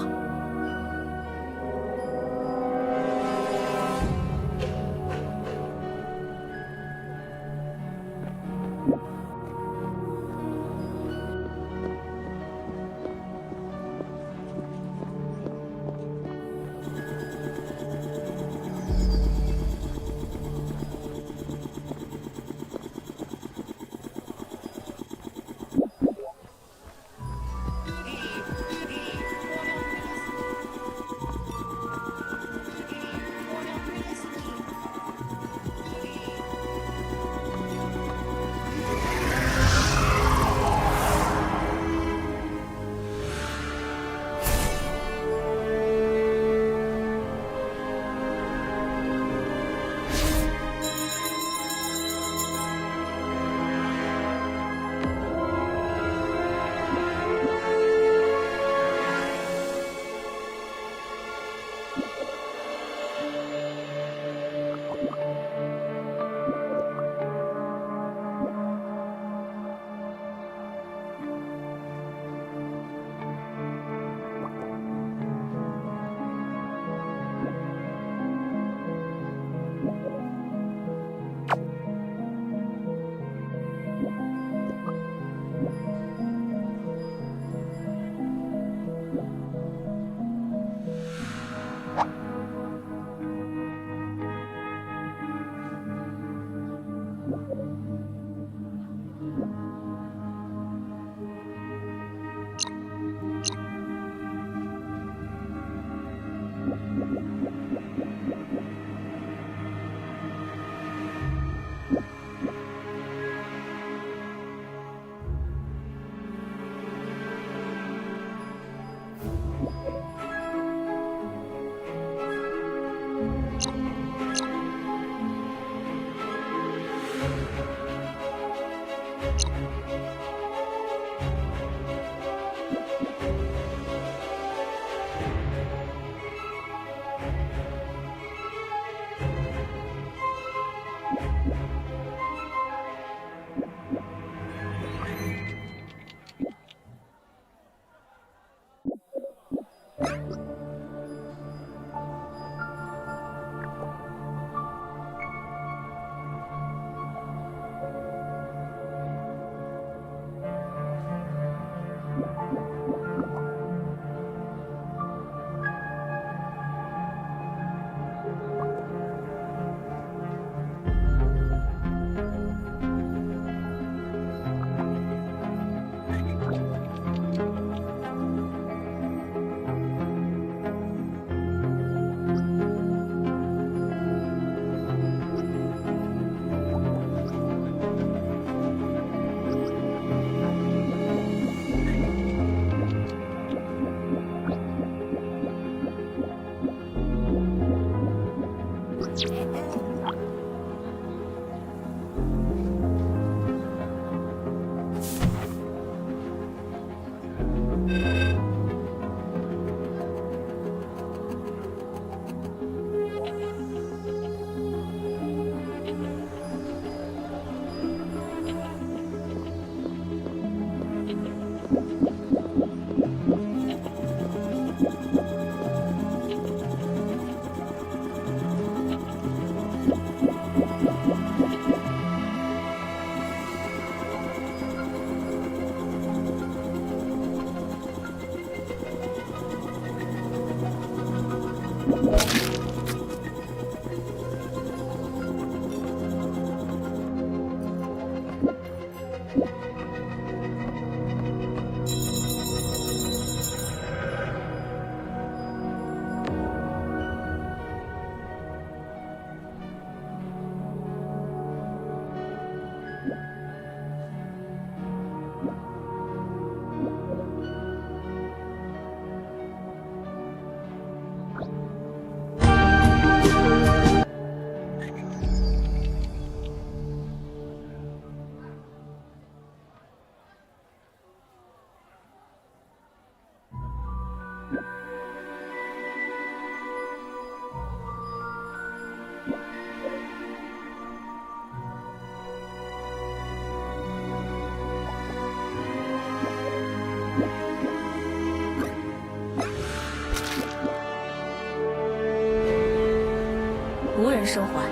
G: 人生还，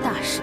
G: 大事。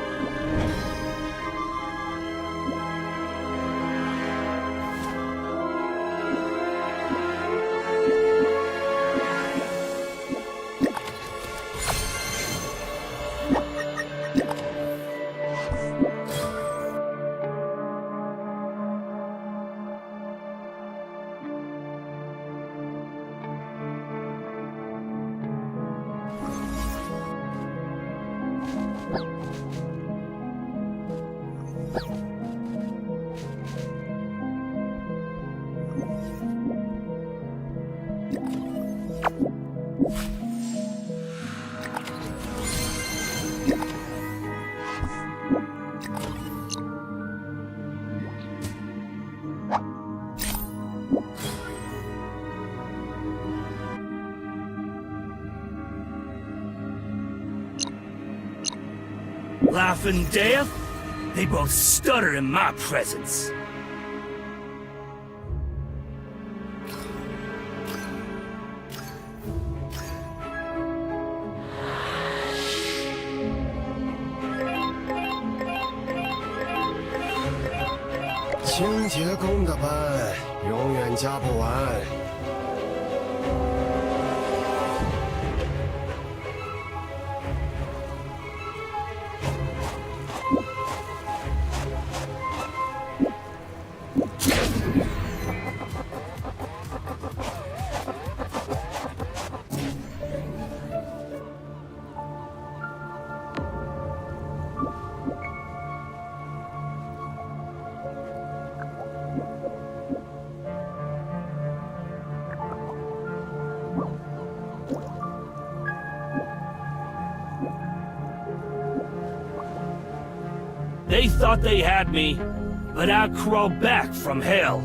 I: Laughing death? They both stutter in my presence.
L: “清洁工的班永远加不完。”
I: They thought they had me, but I crawled back from hell.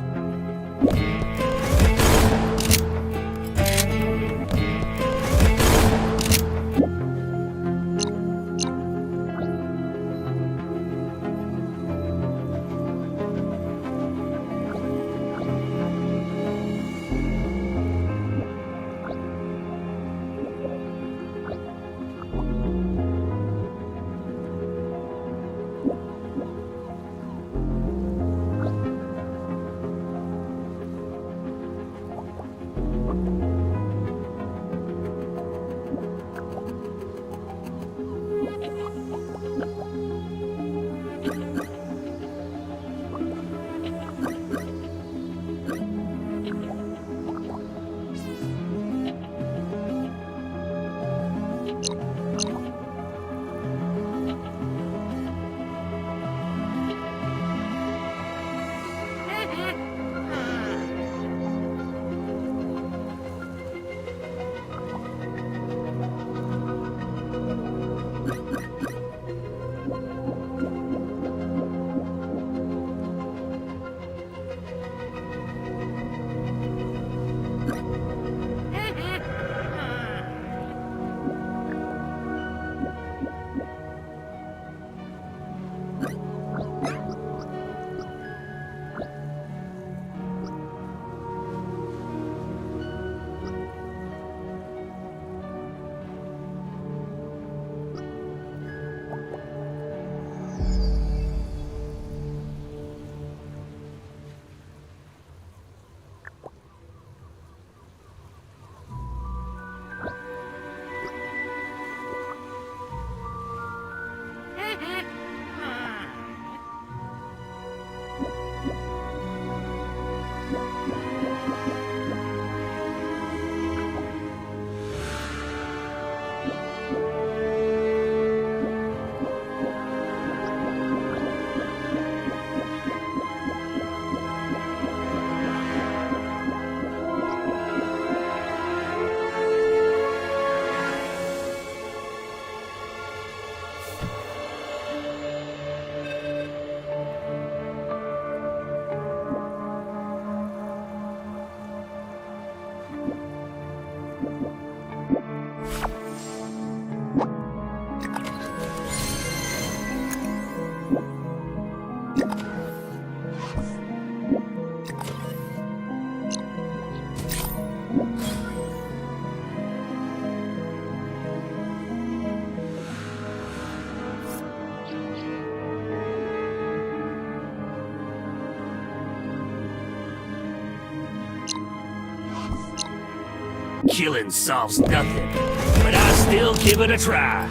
I: Killing solves nothing, but I still give it a try.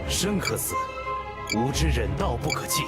I: 生可死，吾之忍道不可弃。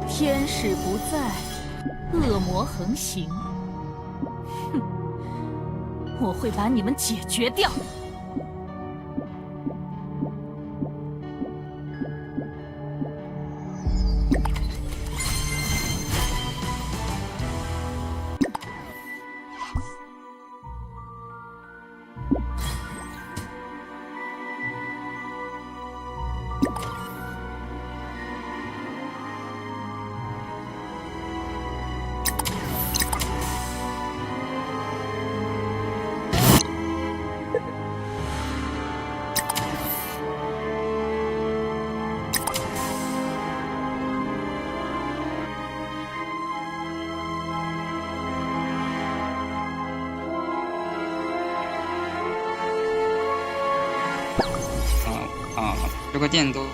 M: 天使不在，恶魔横行。哼，我会把你们解决掉。
N: 这个电都。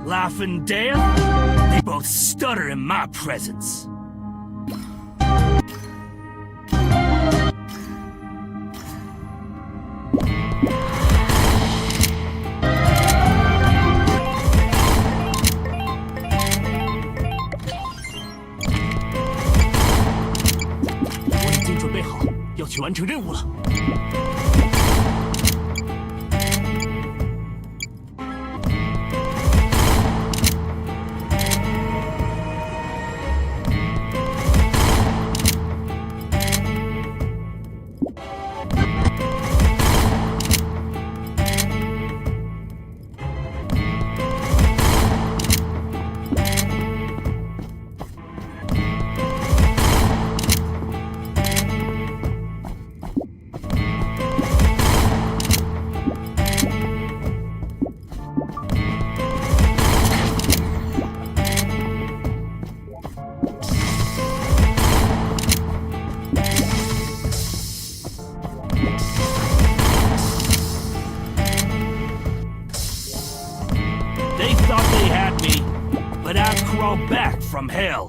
I: Life and death? They both stutter in my presence.
K: I 已经准备好，要去完成任务了。
I: They thought they had me, but I crawled back from hell.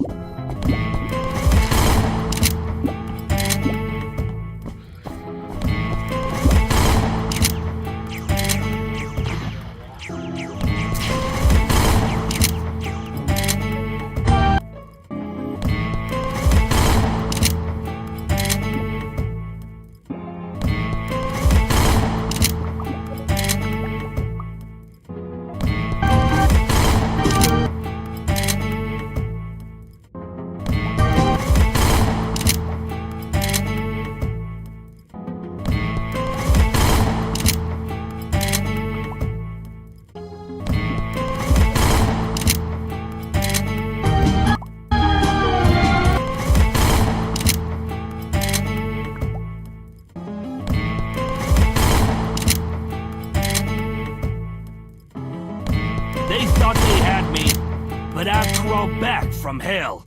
I: They thought they had me, but I crawled back from hell.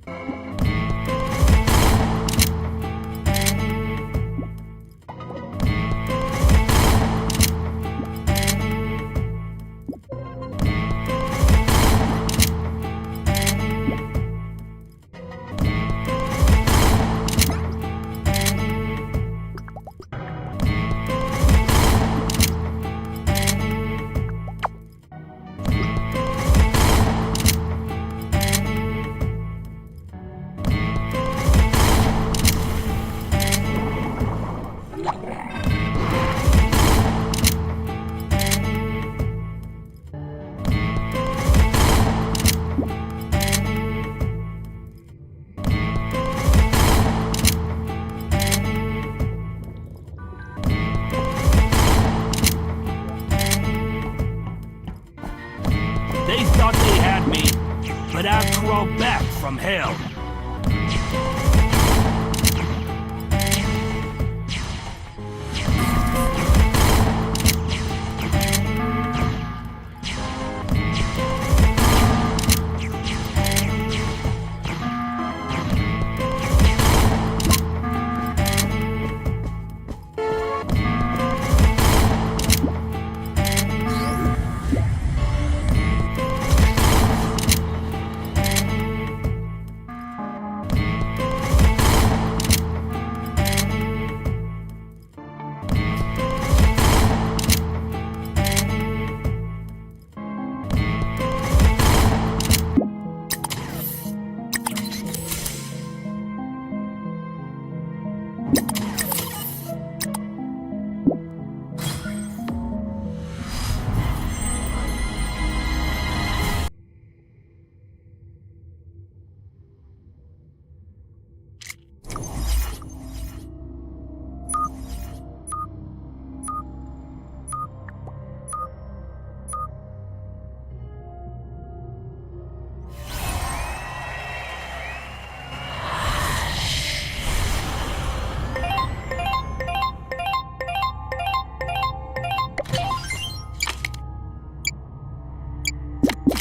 I: They thought they had me, but I'll crawl back from hell.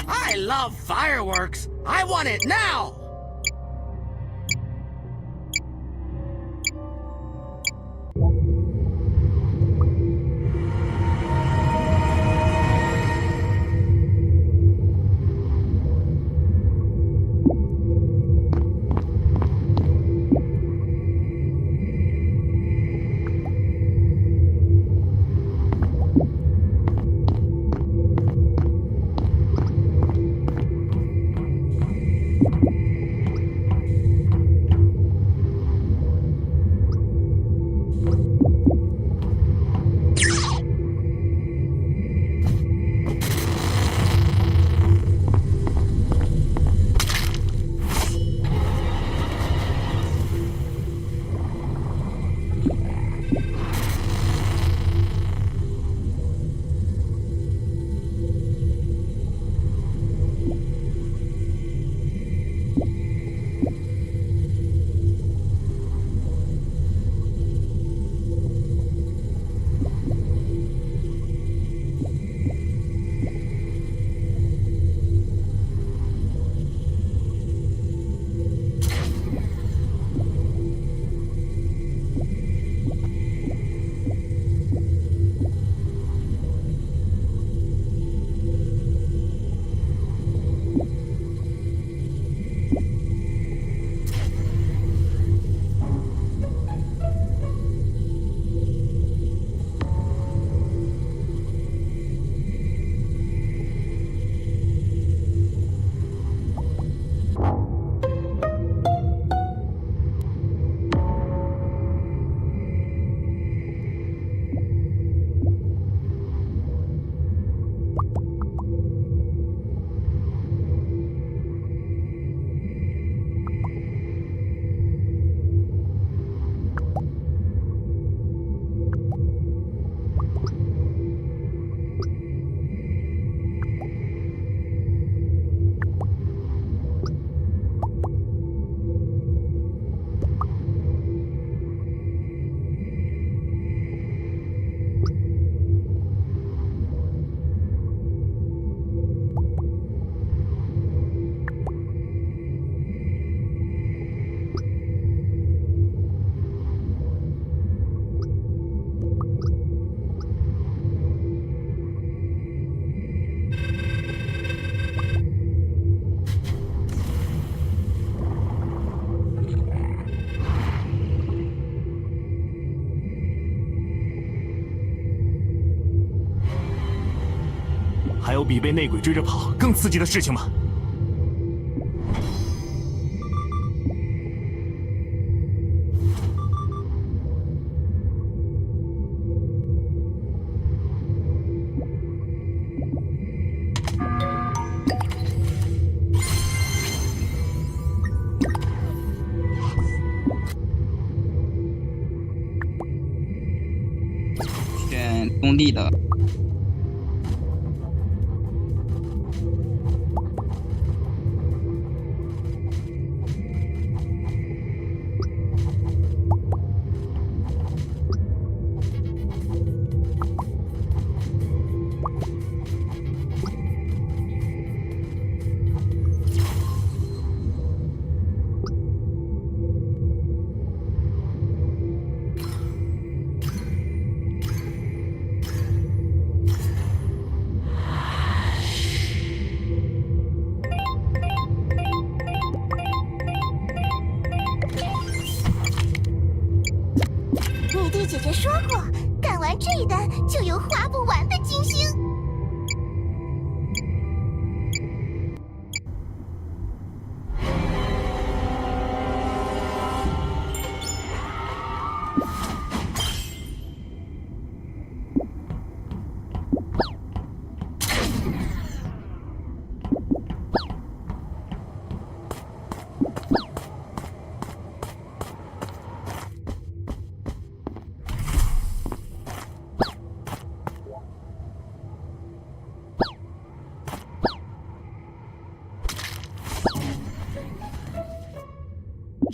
K: I love fireworks. I want it now.
I: 还有比被内鬼追着跑更刺激的事情吗？
N: 选中立的。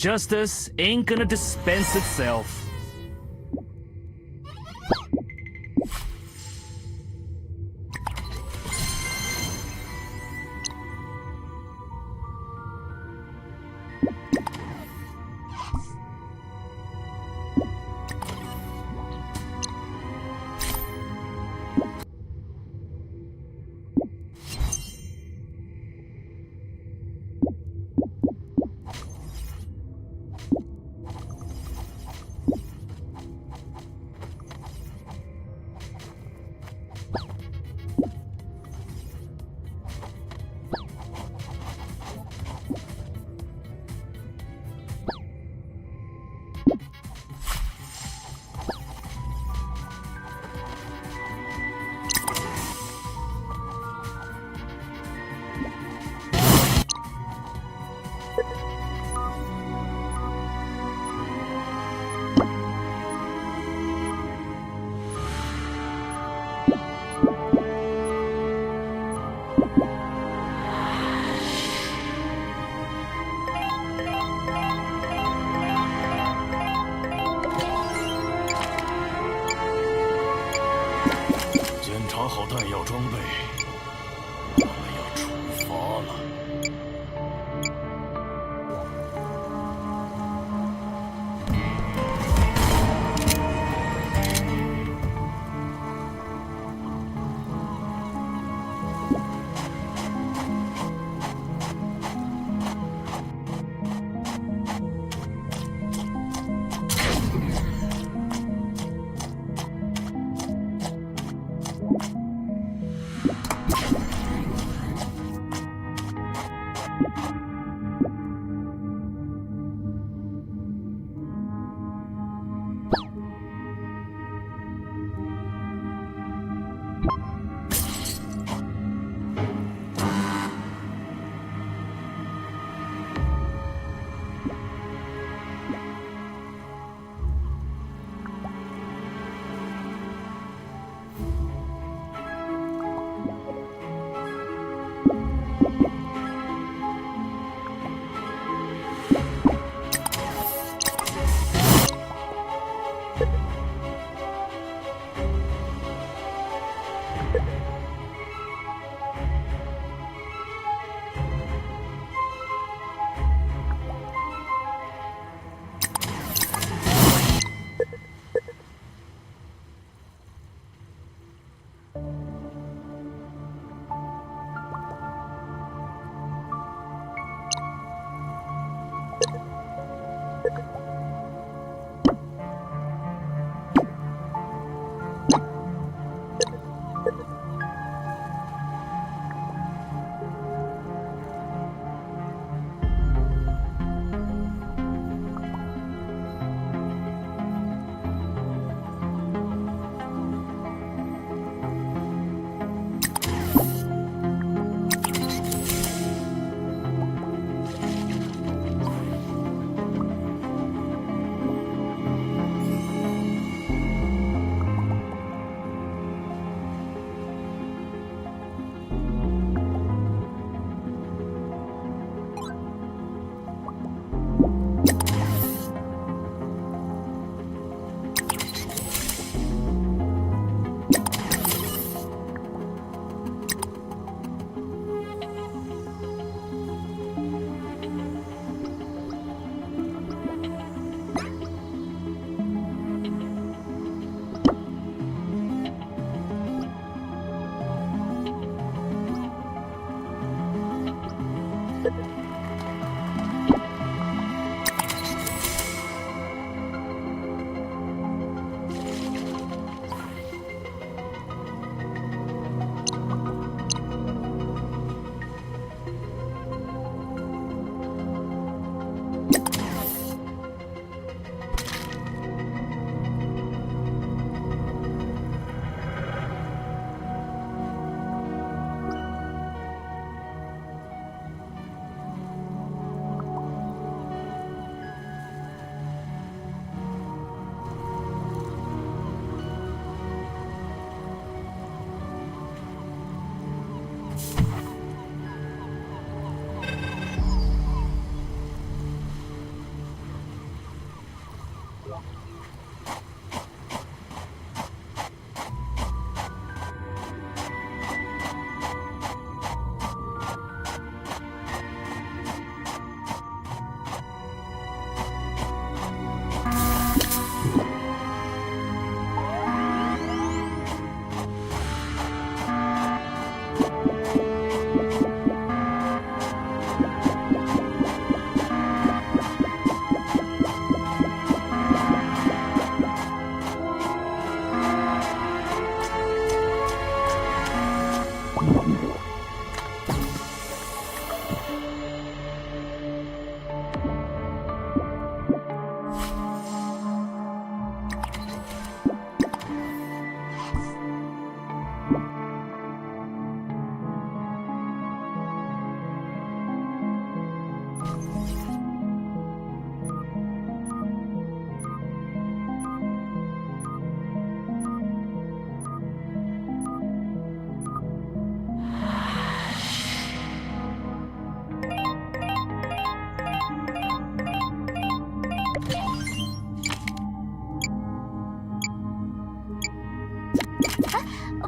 K: justice ain't gonna dispense itself.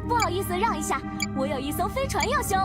J: 不好意思，让一下，我有一艘飞船要修。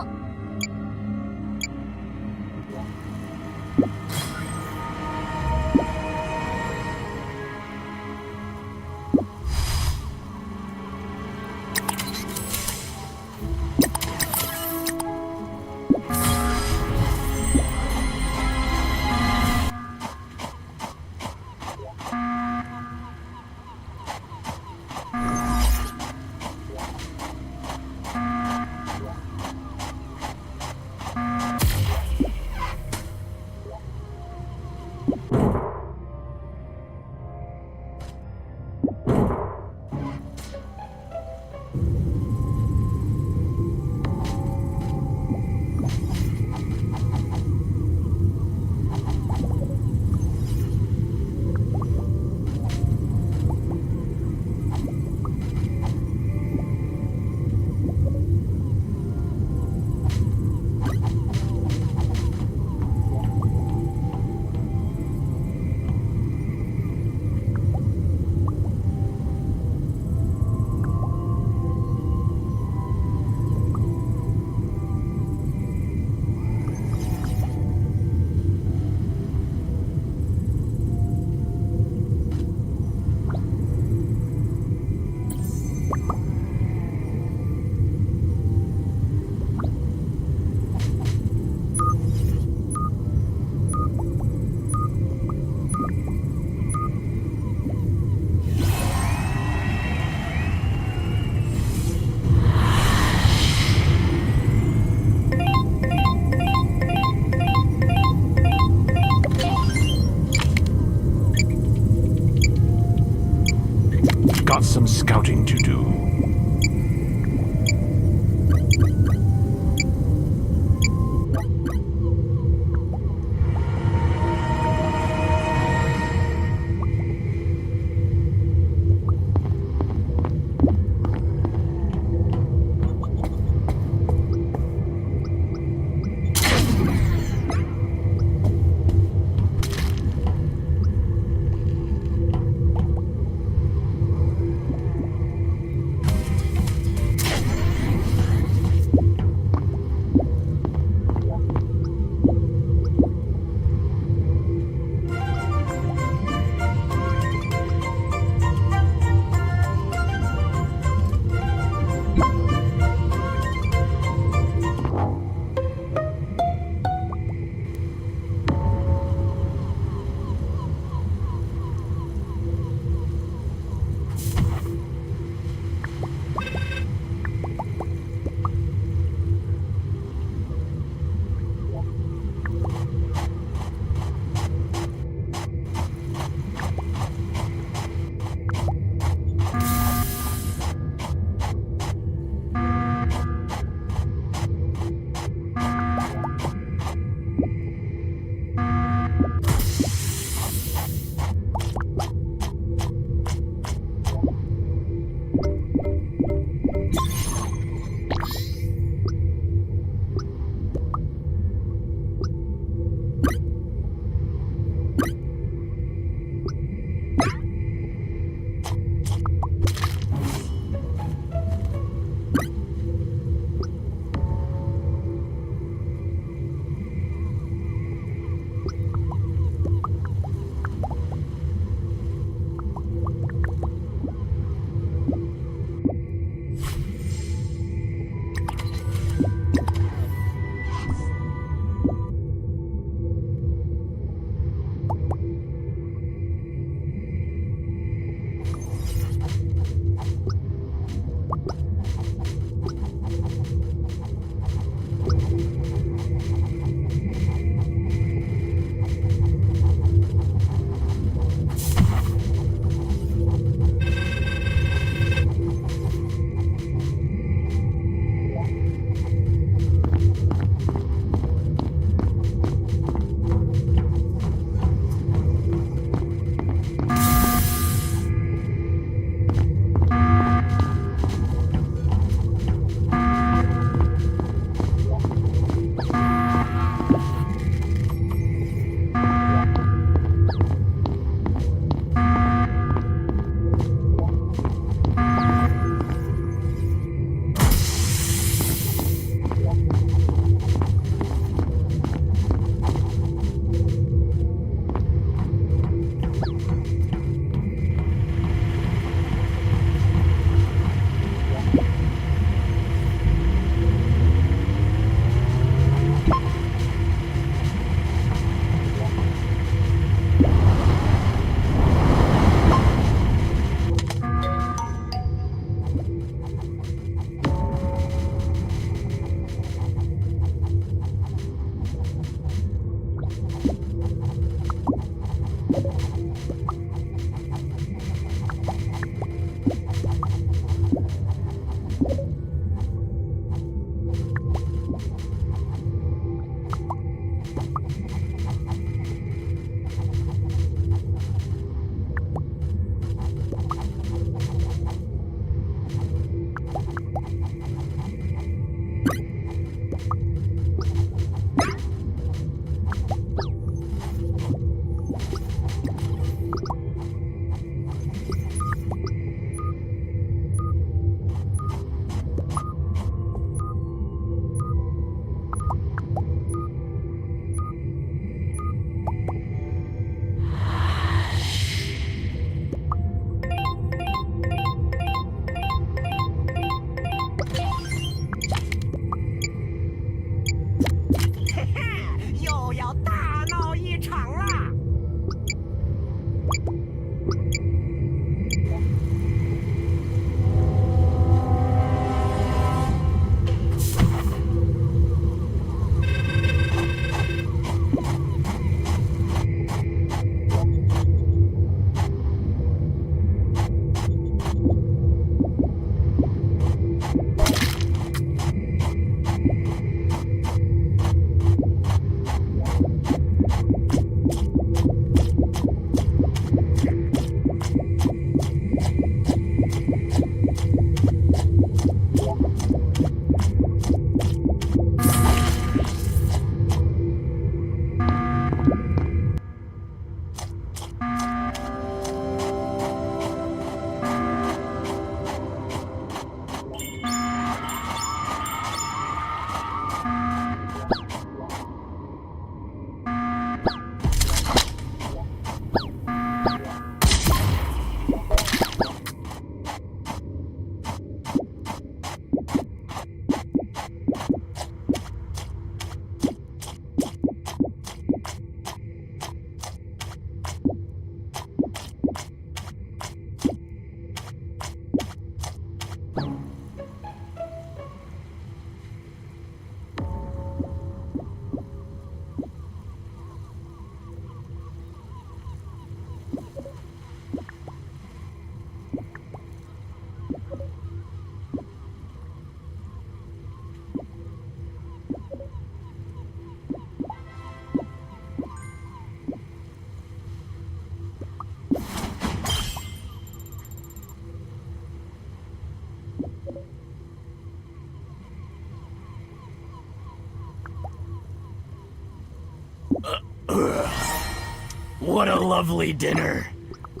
E: What a lovely dinner.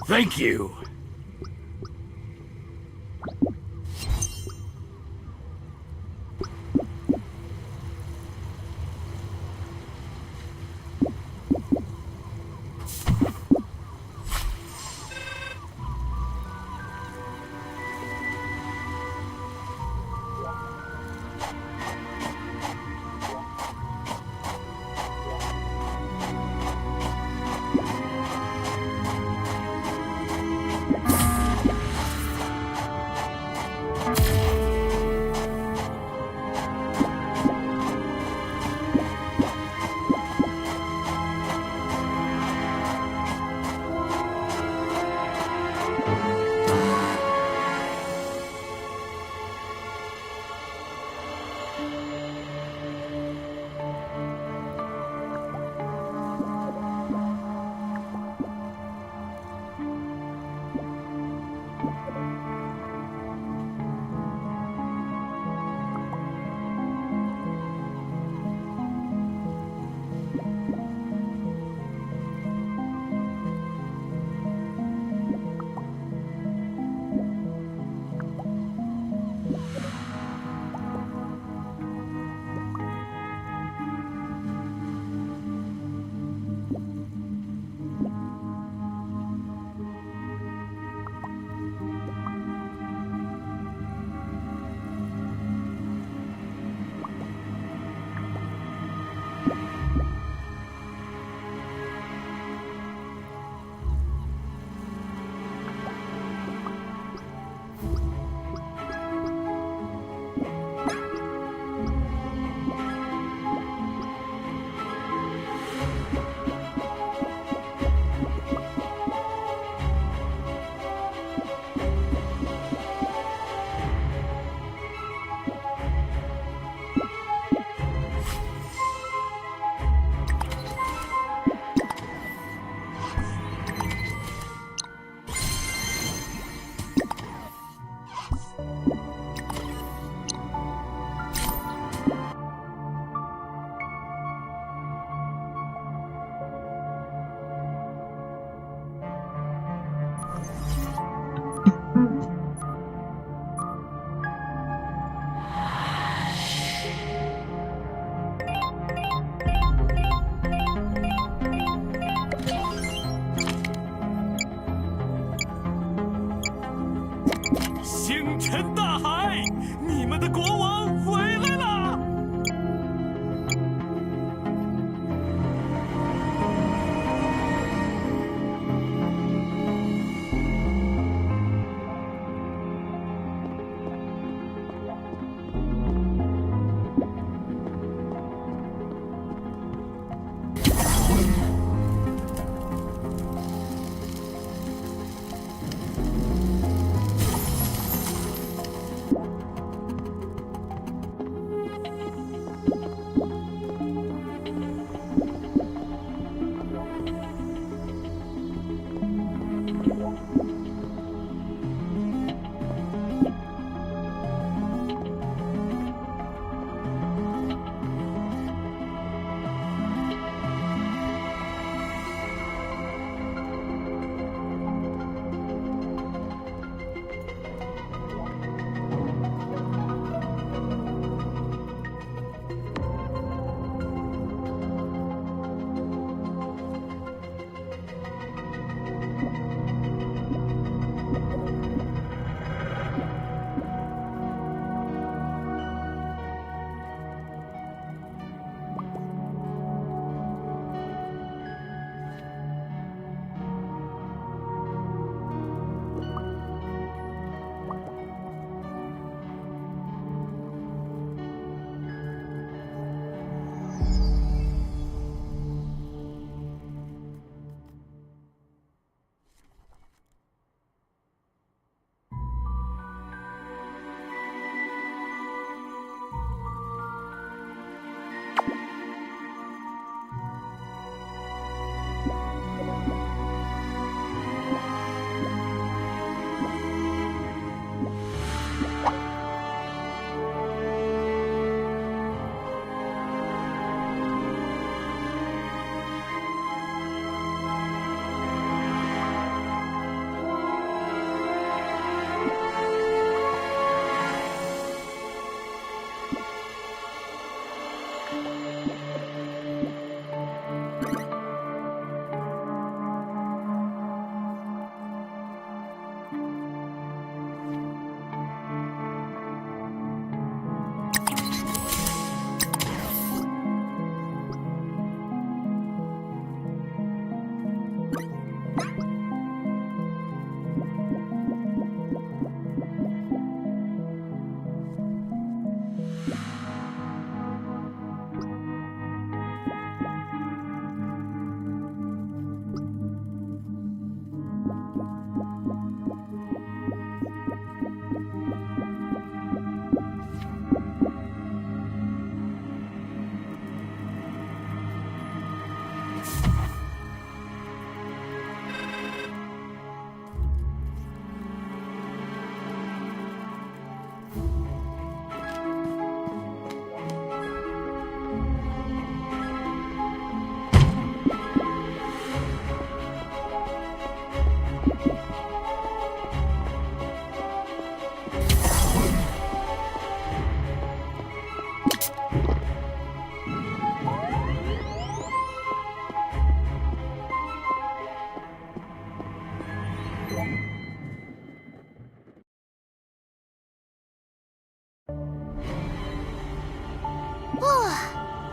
E: Thank you.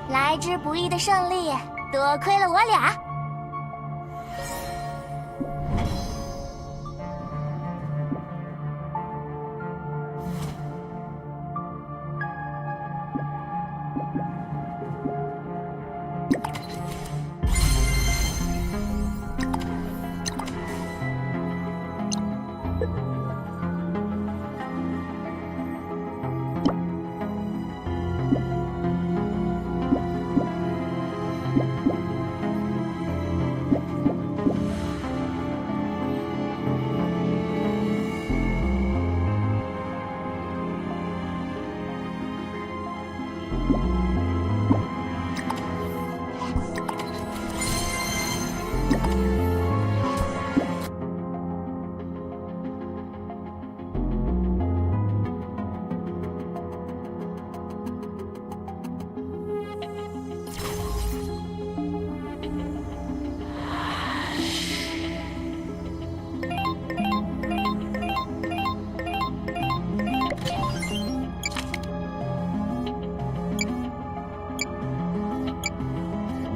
B: 来之不易的胜利，多亏了我俩。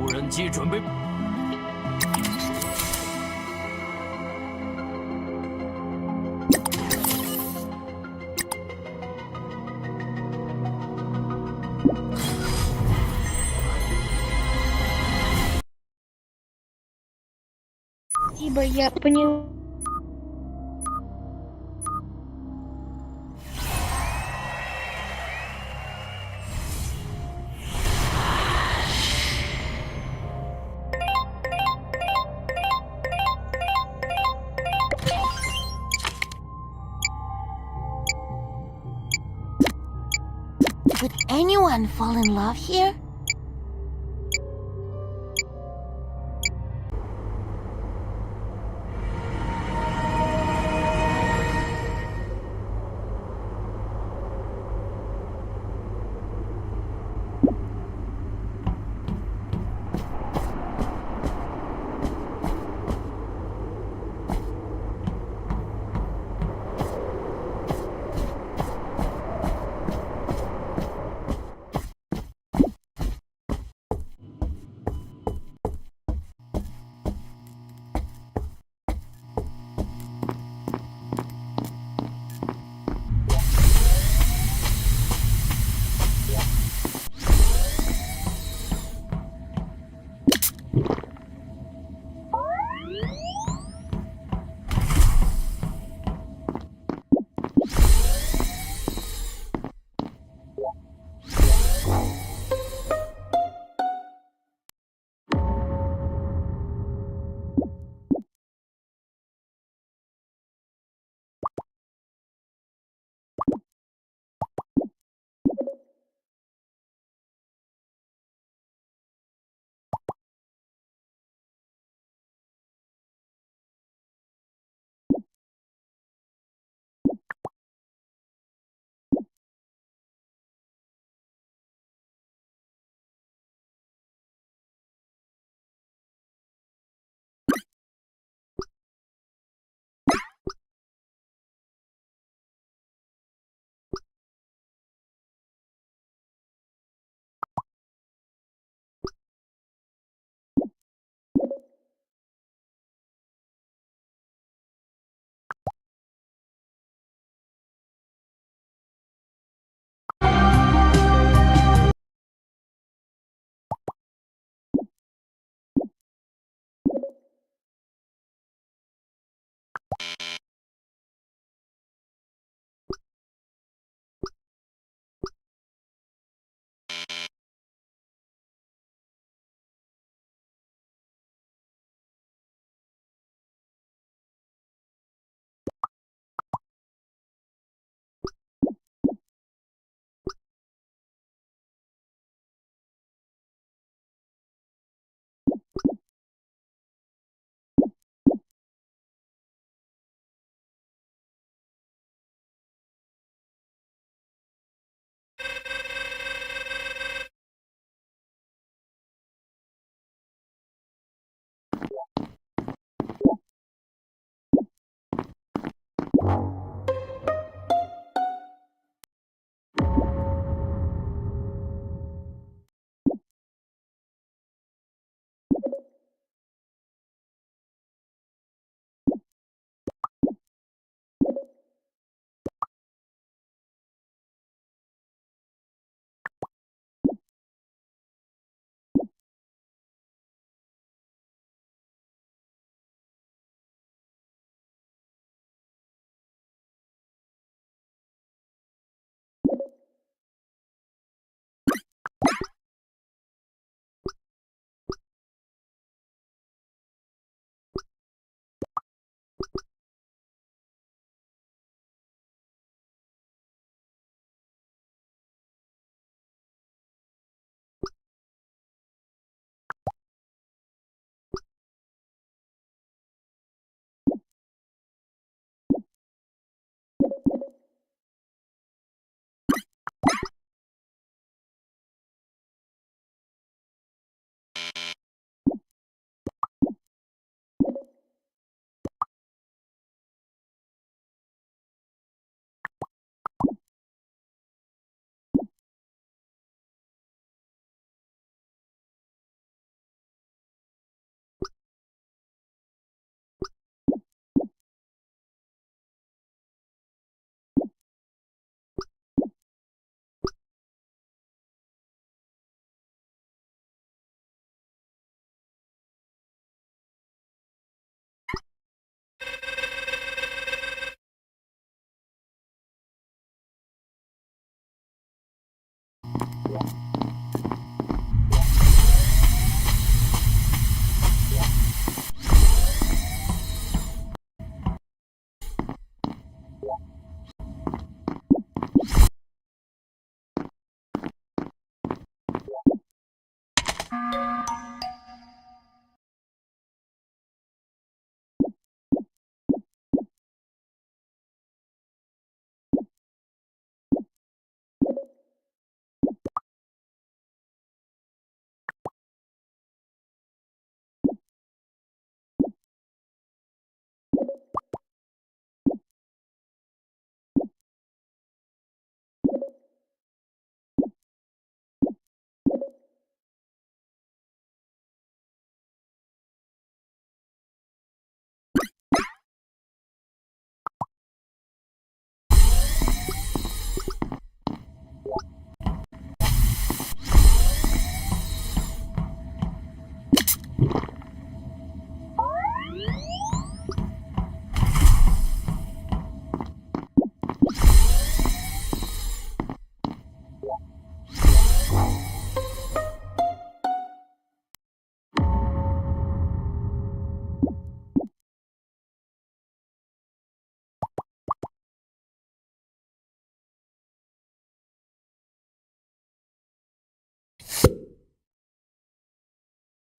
K: 无人机准备。
J: Спасибо, я понял.
B: Would anyone fall in love here?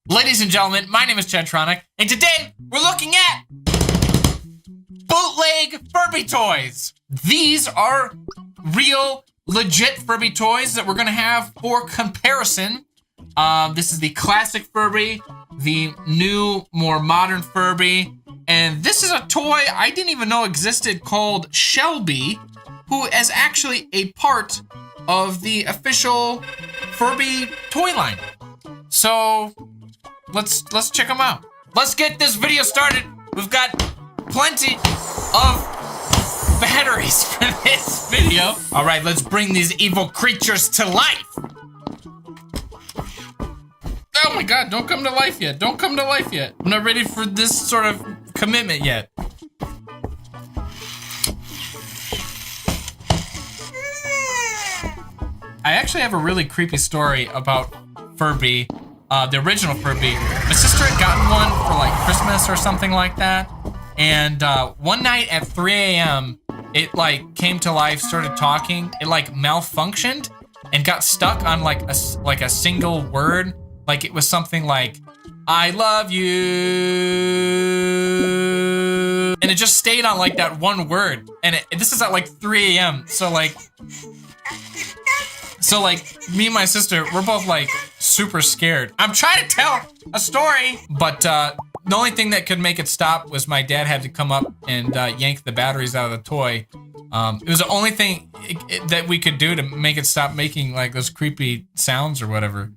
K: Ladies and gentlemen, my name is Jedtronic, and today we're looking at bootleg Furby toys. These are real, legit Furby toys that we're gonna have for comparison. This is the classic Furby, the new, more modern Furby, and this is a toy I didn't even know existed called Shelby, who is actually a part of the official Furby toy line. So let's check them out. Let's get this video started. We've got plenty of batteries for this video. All right, let's bring these evil creatures to life. Oh my God, don't come to life yet. Don't come to life yet. I'm not ready for this sort of commitment yet. I actually have a really creepy story about Furby. The original Furby. My sister had gotten one for like Christmas or something like that. And one night at 3 a.m., it like came to life, started talking. It like malfunctioned and got stuck on like a single word. Like it was something like, I love you. And it just stayed on like that one word. And this is at like 3 a.m. So like me and my sister, we're both like super scared. I'm trying to tell a story, but the only thing that could make it stop was my dad had to come up and yank the batteries out of the toy. It was the only thing that we could do to make it stop making like those creepy sounds or whatever.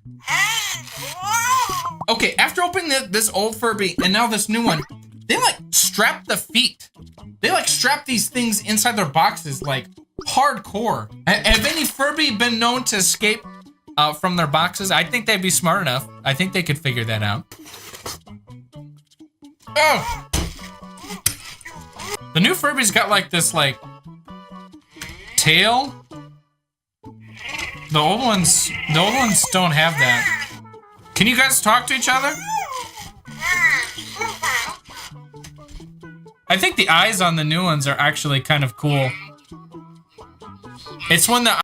K: Okay, after opening this old Furby and now this new one, they like strap the feet. They like strap these things inside their boxes like hardcore. Have any Furby been known to escape from their boxes? I think they'd be smart enough. I think they could figure that out. Oh! The new Furby's got like this like tail. The old ones don't have that. Can you guys talk to each other? I think the eyes on the new ones are actually kind of cool. It's when the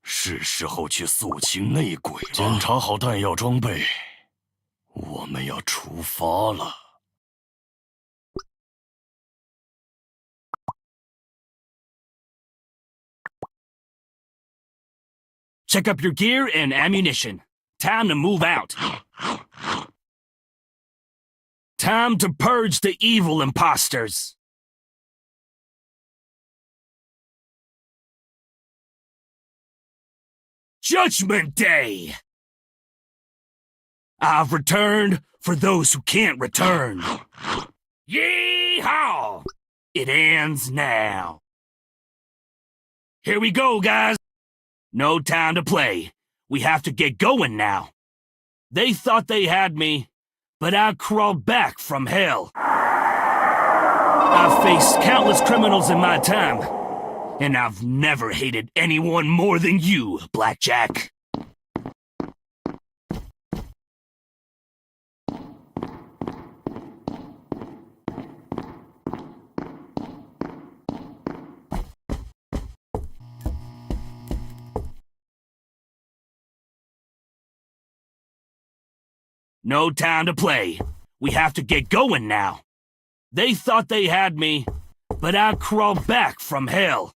L: 是时候去肃清内鬼了。检查好弹药装备，我们要出发了。Check up your gear and ammunition. Time to move out. Time to purge the evil imposters. Judgment Day! I've returned for those who can't return. Yee-haw! It ends now. Here we go, guys. No time to play. We have to get going now. They thought they had me, but I crawled back from hell. I've faced countless criminals in my time, and I've never hated anyone more than you, Blackjack. No time to play. We have to get going now. They thought they had me, but I crawled back from hell.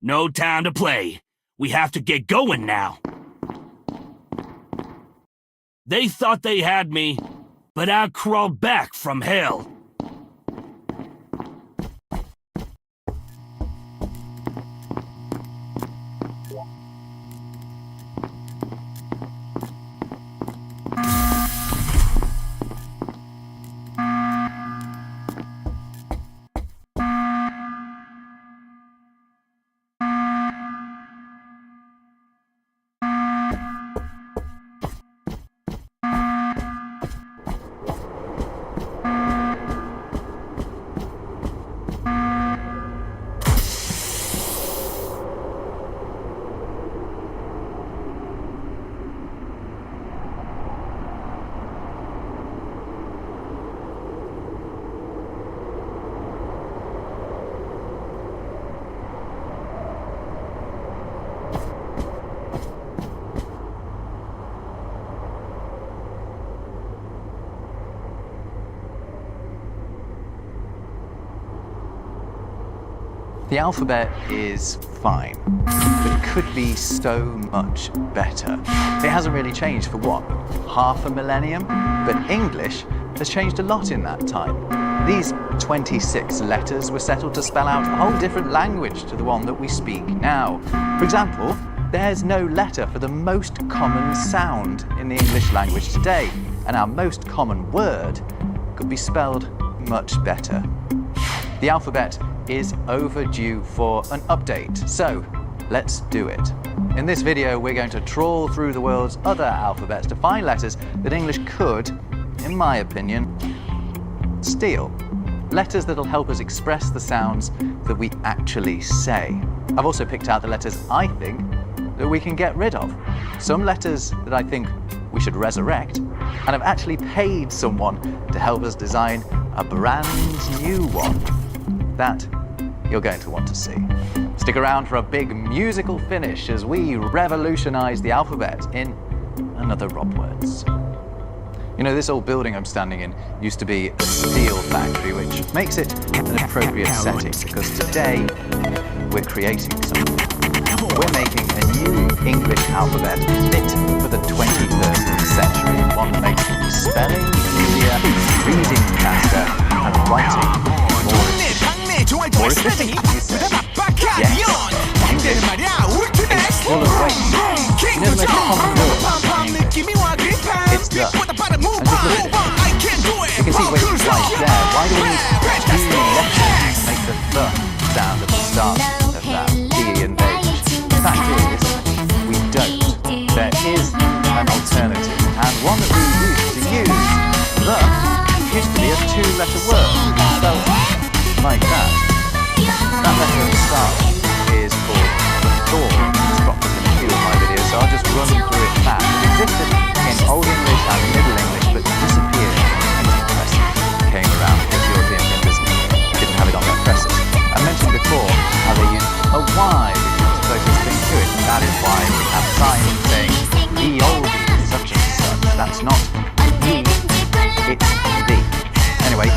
L: No time to play. We have to get going now. They thought they had me, but I crawled back from hell.
O: The alphabet is fine, but it could be so much better. It hasn't really changed for what, half a millennium? But English has changed a lot in that time. These 26 letters were settled to spell out a whole different language to the one that we speak now. For example, there's no letter for the most common sound in the English language today, and our most common word could be spelled much better. The alphabet is overdue for an update, so let's do it. In this video, we're going to trawl through the world's other alphabets to find letters that English could, in my opinion, steal. Letters that'll help us express the sounds that we actually say. I've also picked out the letters I think that we can get rid of. Some letters that I think we should resurrect, and I've actually paid someone to help us design a brand new one that you're going to want to see. Stick around for a big musical finish as we revolutionize the alphabet in another Rob Words. You know, this old building I'm standing in used to be a steel factory, which makes it an appropriate setting because today we're creating something. We're making a new English alphabet fit for the 21st century, one that makes spelling easier, reading faster, and writing more efficient. More efficient, you say? Yes. English is full of waste. You know the most common word in English? It's the. And just look at it. You can see waste right there. Why do we need two letters to make the th sound at the start of that D and H? The fact is, we don't. There is an alternative, and one that we used to use. The used to be a two-letter word, spelled like that. That letter at the start is called thorn. It's cropped up in a few of my videos, so I'll just run through it fast. It existed in Old English and Middle English, but disappeared in printing presses. Came around because European printers didn't have it on their presses. I mentioned before how they used a Y, which is the closest thing to it. That is why we have signs saying the old such and such. That's not the, it's the. Anyway,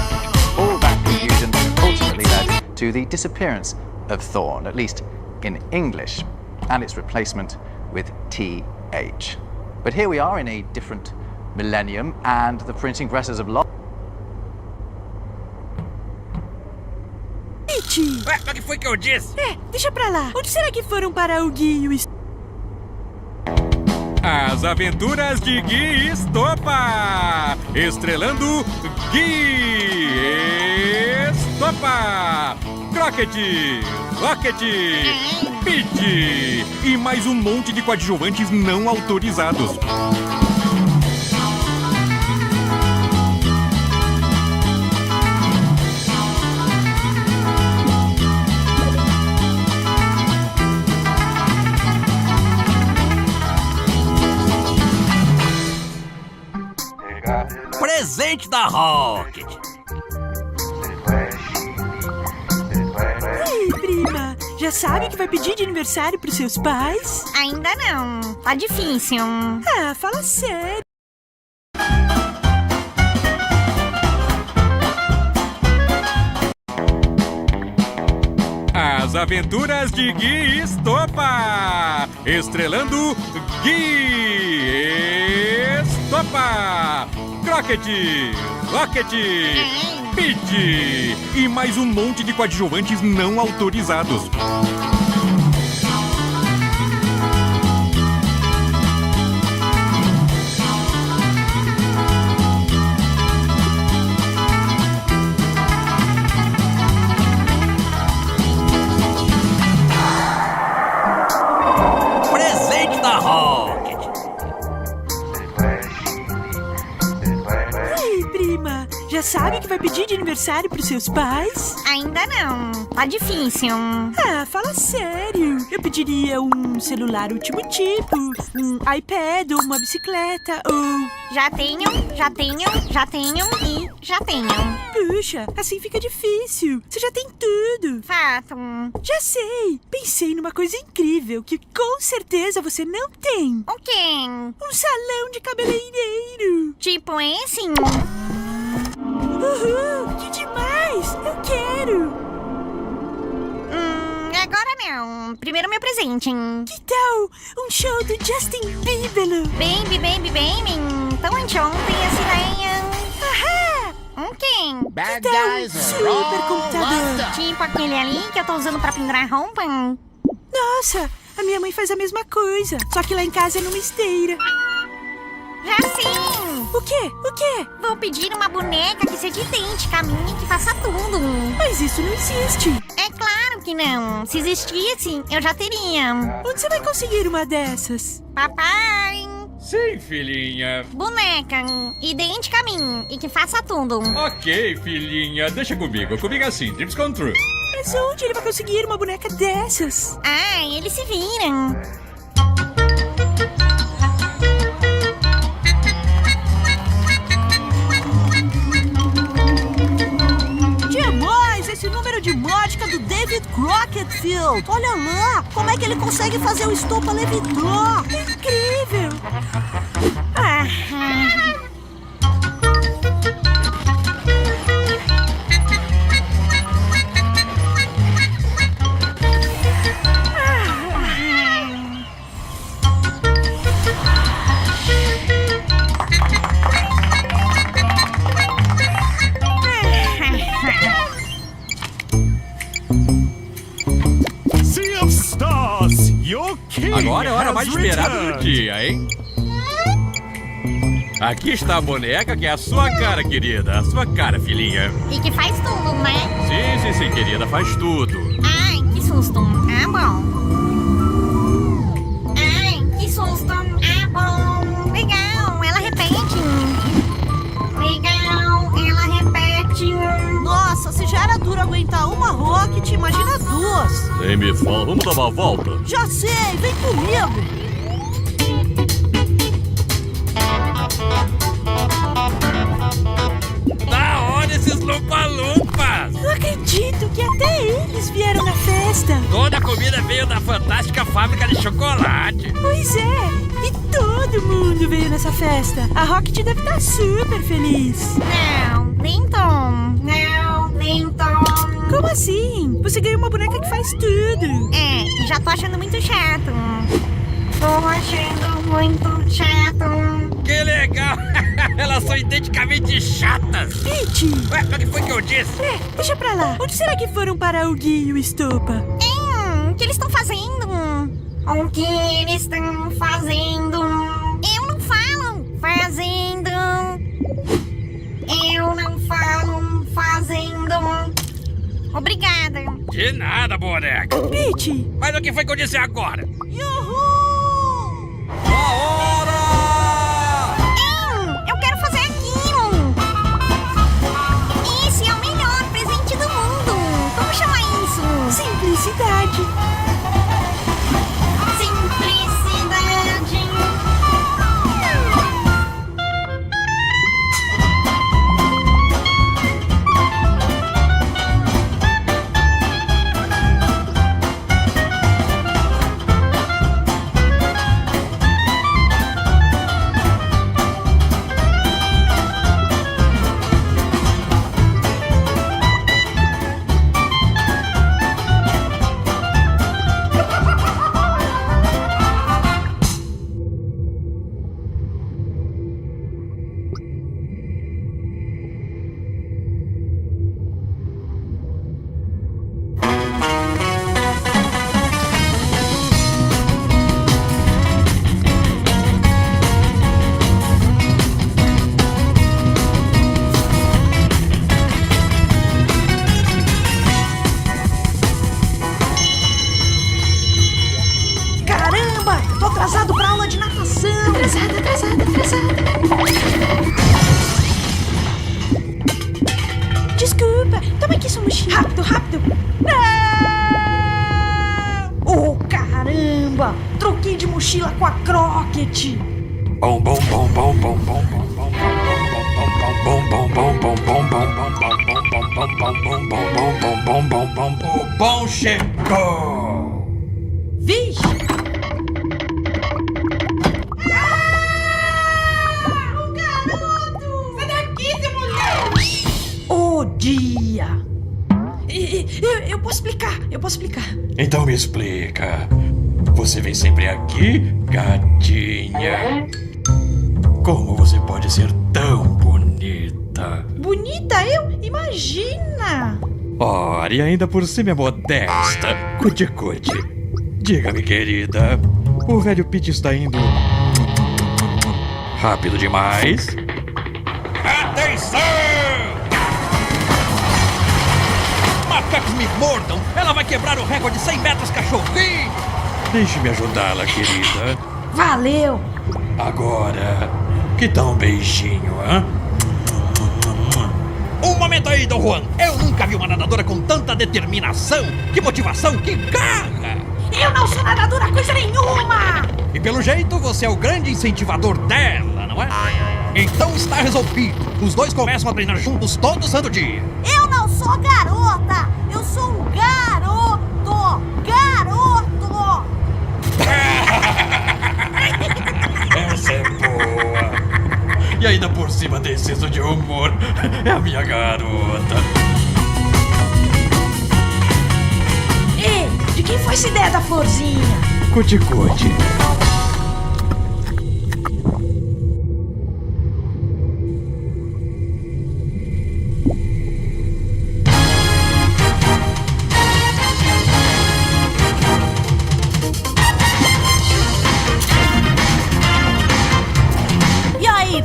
O: all that confusion ultimately led to the disappearance of thorn, at least in English, and its replacement with TH. But here we are in a different millennium, and the printing presses have lost.
P: Ué, mas que foi que eu disse?
Q: Deixa pra lá. Onde será que foram parar o Gui e o
I: As Aventuras de Gui e Estopa! Estrelando Gui Estopa! Crockett, Rocket, Pete e mais um monte de coadjuvantes não autorizados.
P: Presente da Rocket.
Q: E aí, prima? Já sabe que vai pedir de aniversário pros seus pais?
B: Ainda não. Tá difícil.
Q: Ah, fala sério.
I: As Aventuras de Gui Estopa! Estrelando Gui Estopa! Crockett, Rocket, Pete e mais um monte de coadjuvantes não autorizados.
P: Presente da Rocket.
Q: E aí, prima? Já sabe que vai pedir de aniversário pros seus pais?
B: Ainda não. Tá difícil.
Q: Ah, fala sério. Eu pediria um celular último tipo, um iPad ou uma bicicleta ou...
B: Já tenho e já tenho.
Q: Puxa, assim fica difícil. Você já tem tudo.
B: Fato.
Q: Já sei. Pensei numa coisa incrível que com certeza você não tem.
B: O quê?
Q: Um salão de cabeleireiro.
B: Tipo esse?
Q: Uhul, que demais! Eu quero!
B: Não, primeiro meu presente.
Q: Que tal um show do Justin Bieber?
B: Baby, então anteontem assinei quem?
Q: Que tal super computador?
B: Tipo aquele ali que eu tô usando pra pendurar roupa?
Q: Nossa, a minha mãe faz a mesma coisa, só que lá em casa é numa esteira.
B: Já sim!
Q: O quê?
B: Vou pedir uma boneca que seja idêntica a mim e que faça tudo.
Q: Mas isso não existe.
B: É claro que não. Se existisse, eu já teria.
Q: Onde você vai conseguir uma dessas?
B: Papai!
H: Sim, filhinha.
B: Boneca, idêntica a mim e que faça tudo.
H: Ok, filhinha. Deixa comigo. Comigo é assim, Dreams Come True.
Q: Mas onde ele vai conseguir uma boneca dessas?
B: Ah, eles se viram.
Q: Demais! Esse número de mágica do David Crockettfield. Olha lá! Como é que ele consegue fazer o estopa levitar? Incrível!
L: Sea of Stars, your king
H: Agora é a hora mais
L: has
H: esperada do
L: returned.
H: dia, hein? Aqui está a boneca que é a sua cara, querida. A sua cara, filhinha.
B: E que faz tudo, né?
H: Sim, querida. Faz tudo.
B: Ai, que susto. Ah, bom. Ai, que susto. Ah, bom. Legal, ela repete. Legal, ela repete.
Q: Nossa, se já era duro aguentar uma Rocket, imagina duas.
H: Nem me fala. Vamos dar uma volta?
Q: Já sei, vem comigo.
P: Da hora esses lumpa-lumpas!
Q: Não acredito que até eles vieram na festa.
P: Toda a comida veio da fantástica fábrica de chocolate.
Q: Pois é, e todo mundo veio nessa festa. A Rocket deve estar super feliz.
B: Não, nem tom. Não, nem tom.
Q: Como assim? Você ganhou uma boneca que faz tudo.
B: É, e já tô achando muito chato. Tô achando muito chato.
P: Que legal! Elas são identicamente chatas.
Q: Pete!
P: Ué, o que foi que eu disse?
Q: Deixa pra lá. Onde será que foram parar o Gui e o Estopa?
B: O que eles estão fazendo? O que eles estão fazendo? Eu não falo fazendo. Eu não falo fazendo. Obrigada.
P: De nada, boneca.
Q: Pete!
P: Mas o que foi que eu disse agora?
Q: Yuhu!
B: Eu quero fazer aquilo. Esse é o melhor presente do mundo. Como chama isso?
Q: Simplicidade. Atrasado pra aula de natação. Atrasada. Desculpa. Toma aqui sua mochila. Rápido. Não! Oh, caramba. Troquei de mochila com a Crockett.
H: O bom chegou.
Q: Vixe. Dia. Eu posso explicar.
P: Então me explica. Você vem sempre aqui, gatinha? Como você pode ser tão bonita?
Q: Bonita eu? Imagina!
P: Ora, e ainda por cima é modesta. Cuti-cuti. Diga-me, querida, o velho Pete está indo rápido demais?
L: Atenção! Macacos me mordam! Ela vai quebrar o recorde de 100 metros, cachorrinho!
P: Deixe-me ajudá-la, querida.
Q: Valeu!
P: Agora, que tal um beijinho, hã?
L: Um momento aí, Dom Juan! Eu nunca vi uma nadadora com tanta determinação! Que motivação, que garra!
Q: Eu não sou nadadora coisa nenhuma!
L: E pelo jeito você é o grande incentivador dela, não é? Então está resolvido. Os dois começam a treinar juntos todo santo dia.
Q: Eu não sou garota! Eu sou um garoto! Garoto!
P: Essa é boa. E ainda por cima tem senso de humor. É a minha garota.
Q: Ei, de quem foi essa ideia da florzinha?
P: Cuti-cuti.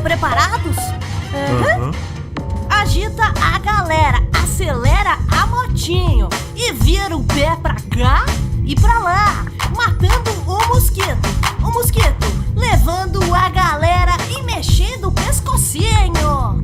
Q: Preparados? Agita a galera, acelera a motinho e vira o pé pra cá e pra lá, matando o mosquito. O mosquito levando a galera e mexendo o pescocinho.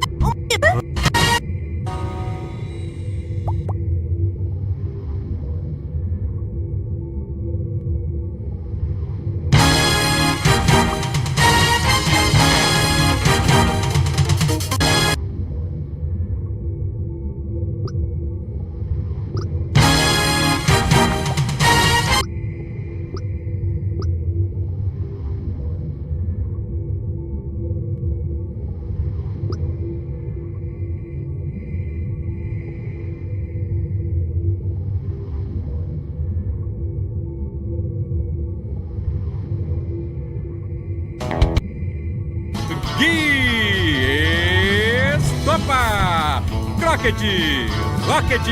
H: Estopa! Crockett! Rocket!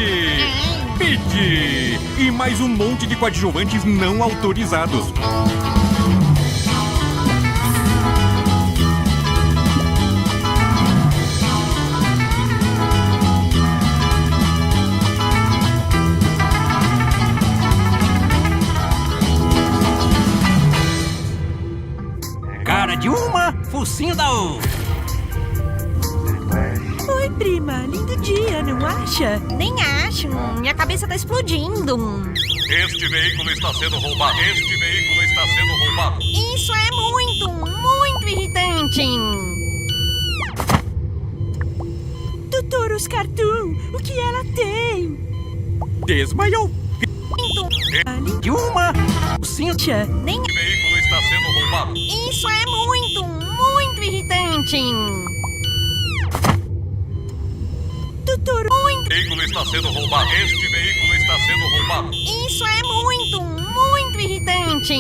H: Pete! E mais um monte de coadjuvantes não autorizados.
L: Cara de uma, focinho da outra.
Q: Oi, prima. Lindo dia, não acha?
B: Nem acho. Minha cabeça tá explodindo.
H: Este veículo está sendo roubado. Este veículo está sendo roubado.
B: Isso é muito irritante.
Q: Doutor Cartoon, o que ela tem?
H: Desmaiou.
L: De uma, focinho.
B: Nem...
H: Este veículo está sendo roubado.
B: Isso é muito irritante.
Q: Doutor,
H: O veículo está sendo roubado. Este veículo está sendo roubado.
B: Isso é muito irritante.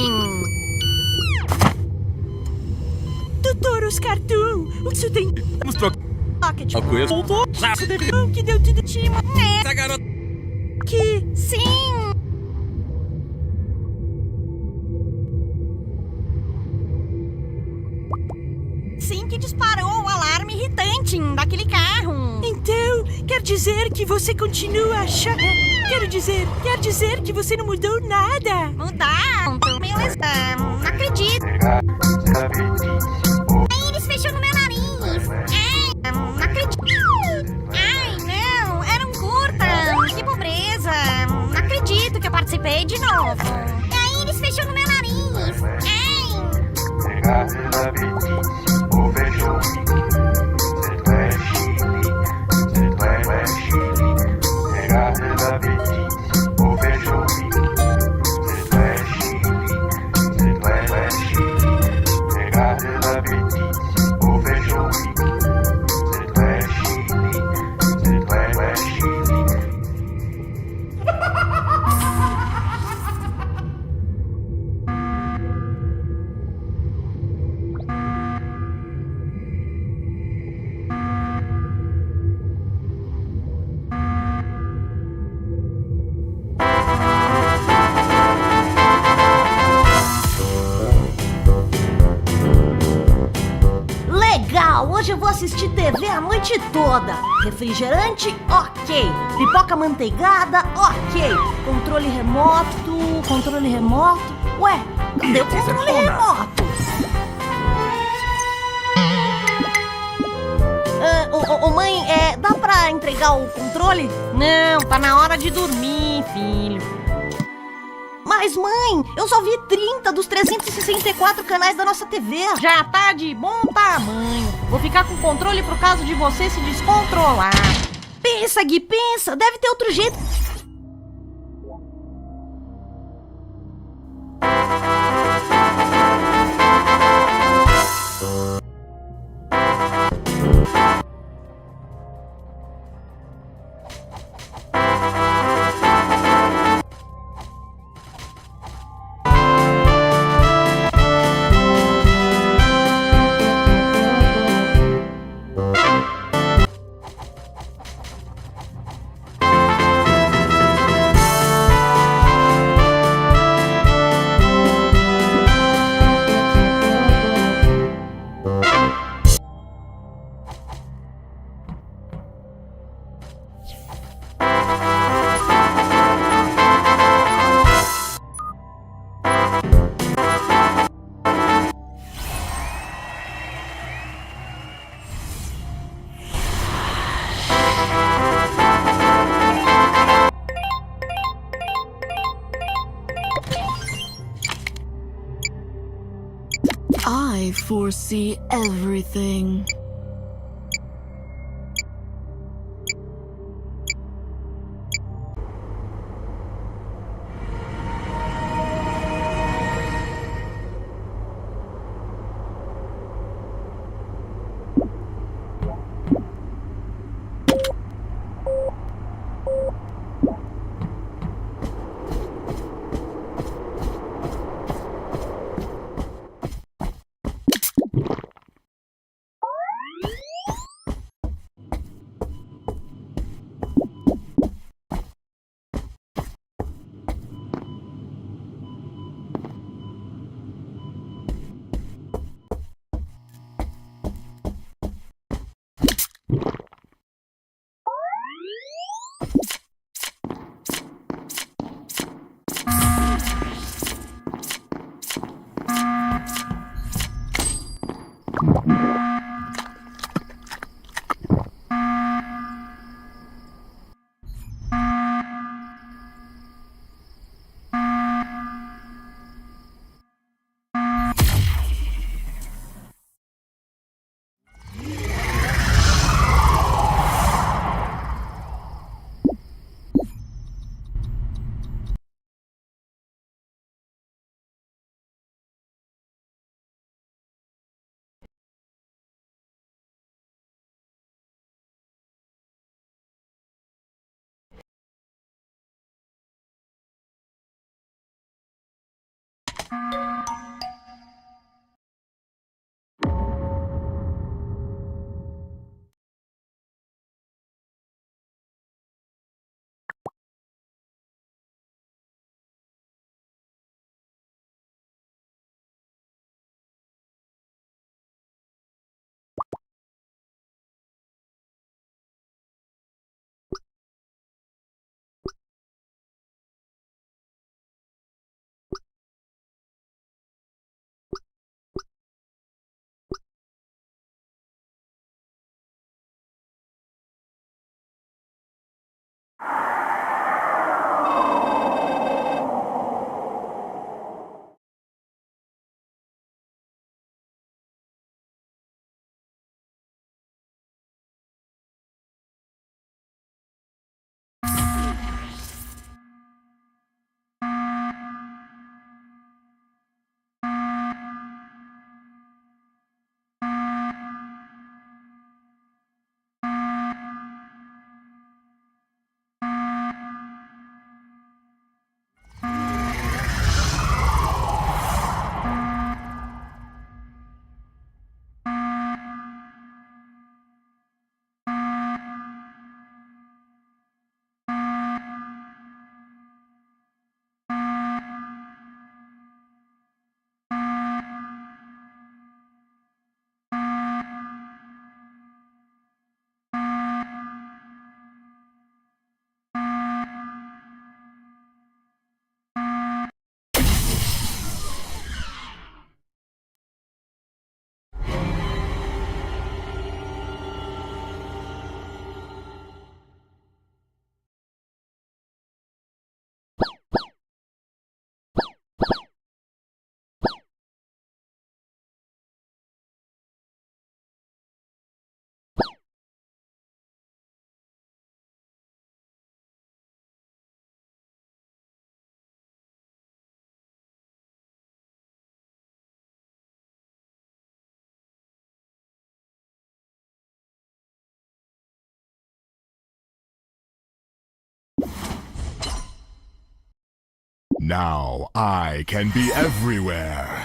Q: Doutor Cartoon, o que isso tem?
H: Vamos trocar.
B: Rocket.
H: A coisa voltou.
L: Já se deve.
Q: Que deu tudo de cima.
L: Essa garota.
Q: Que?
B: Sim. Sim, que disparou o alarme irritante daquele carro.
Q: Então, quer dizer que você continua achando... Quer dizer que você não mudou nada.
B: Mudar? Beleza, não acredito. Ai, eles fechou no meu nariz. Ai, não acredito. Ai, não, era um curta. Que pobreza. Não acredito que eu participei de novo. Ai, eles fechou no meu nariz.
Q: Hoje eu vou assistir TV a noite toda. Refrigerante, ok. Pipoca manteigada, ok. Controle remoto. Ué, cadê o controle remoto? Mãe, dá pra entregar o controle? Não, tá na hora de dormir, filho. Mas, mãe, eu só vi 30 dos 364 canais da nossa TV. Já tá de bom tamanho. Vou ficar com o controle pro caso de você se descontrolar. Pensa, Gui, pensa. Deve ter outro jeito.
G: I foresee everything.
C: Now I can be everywhere.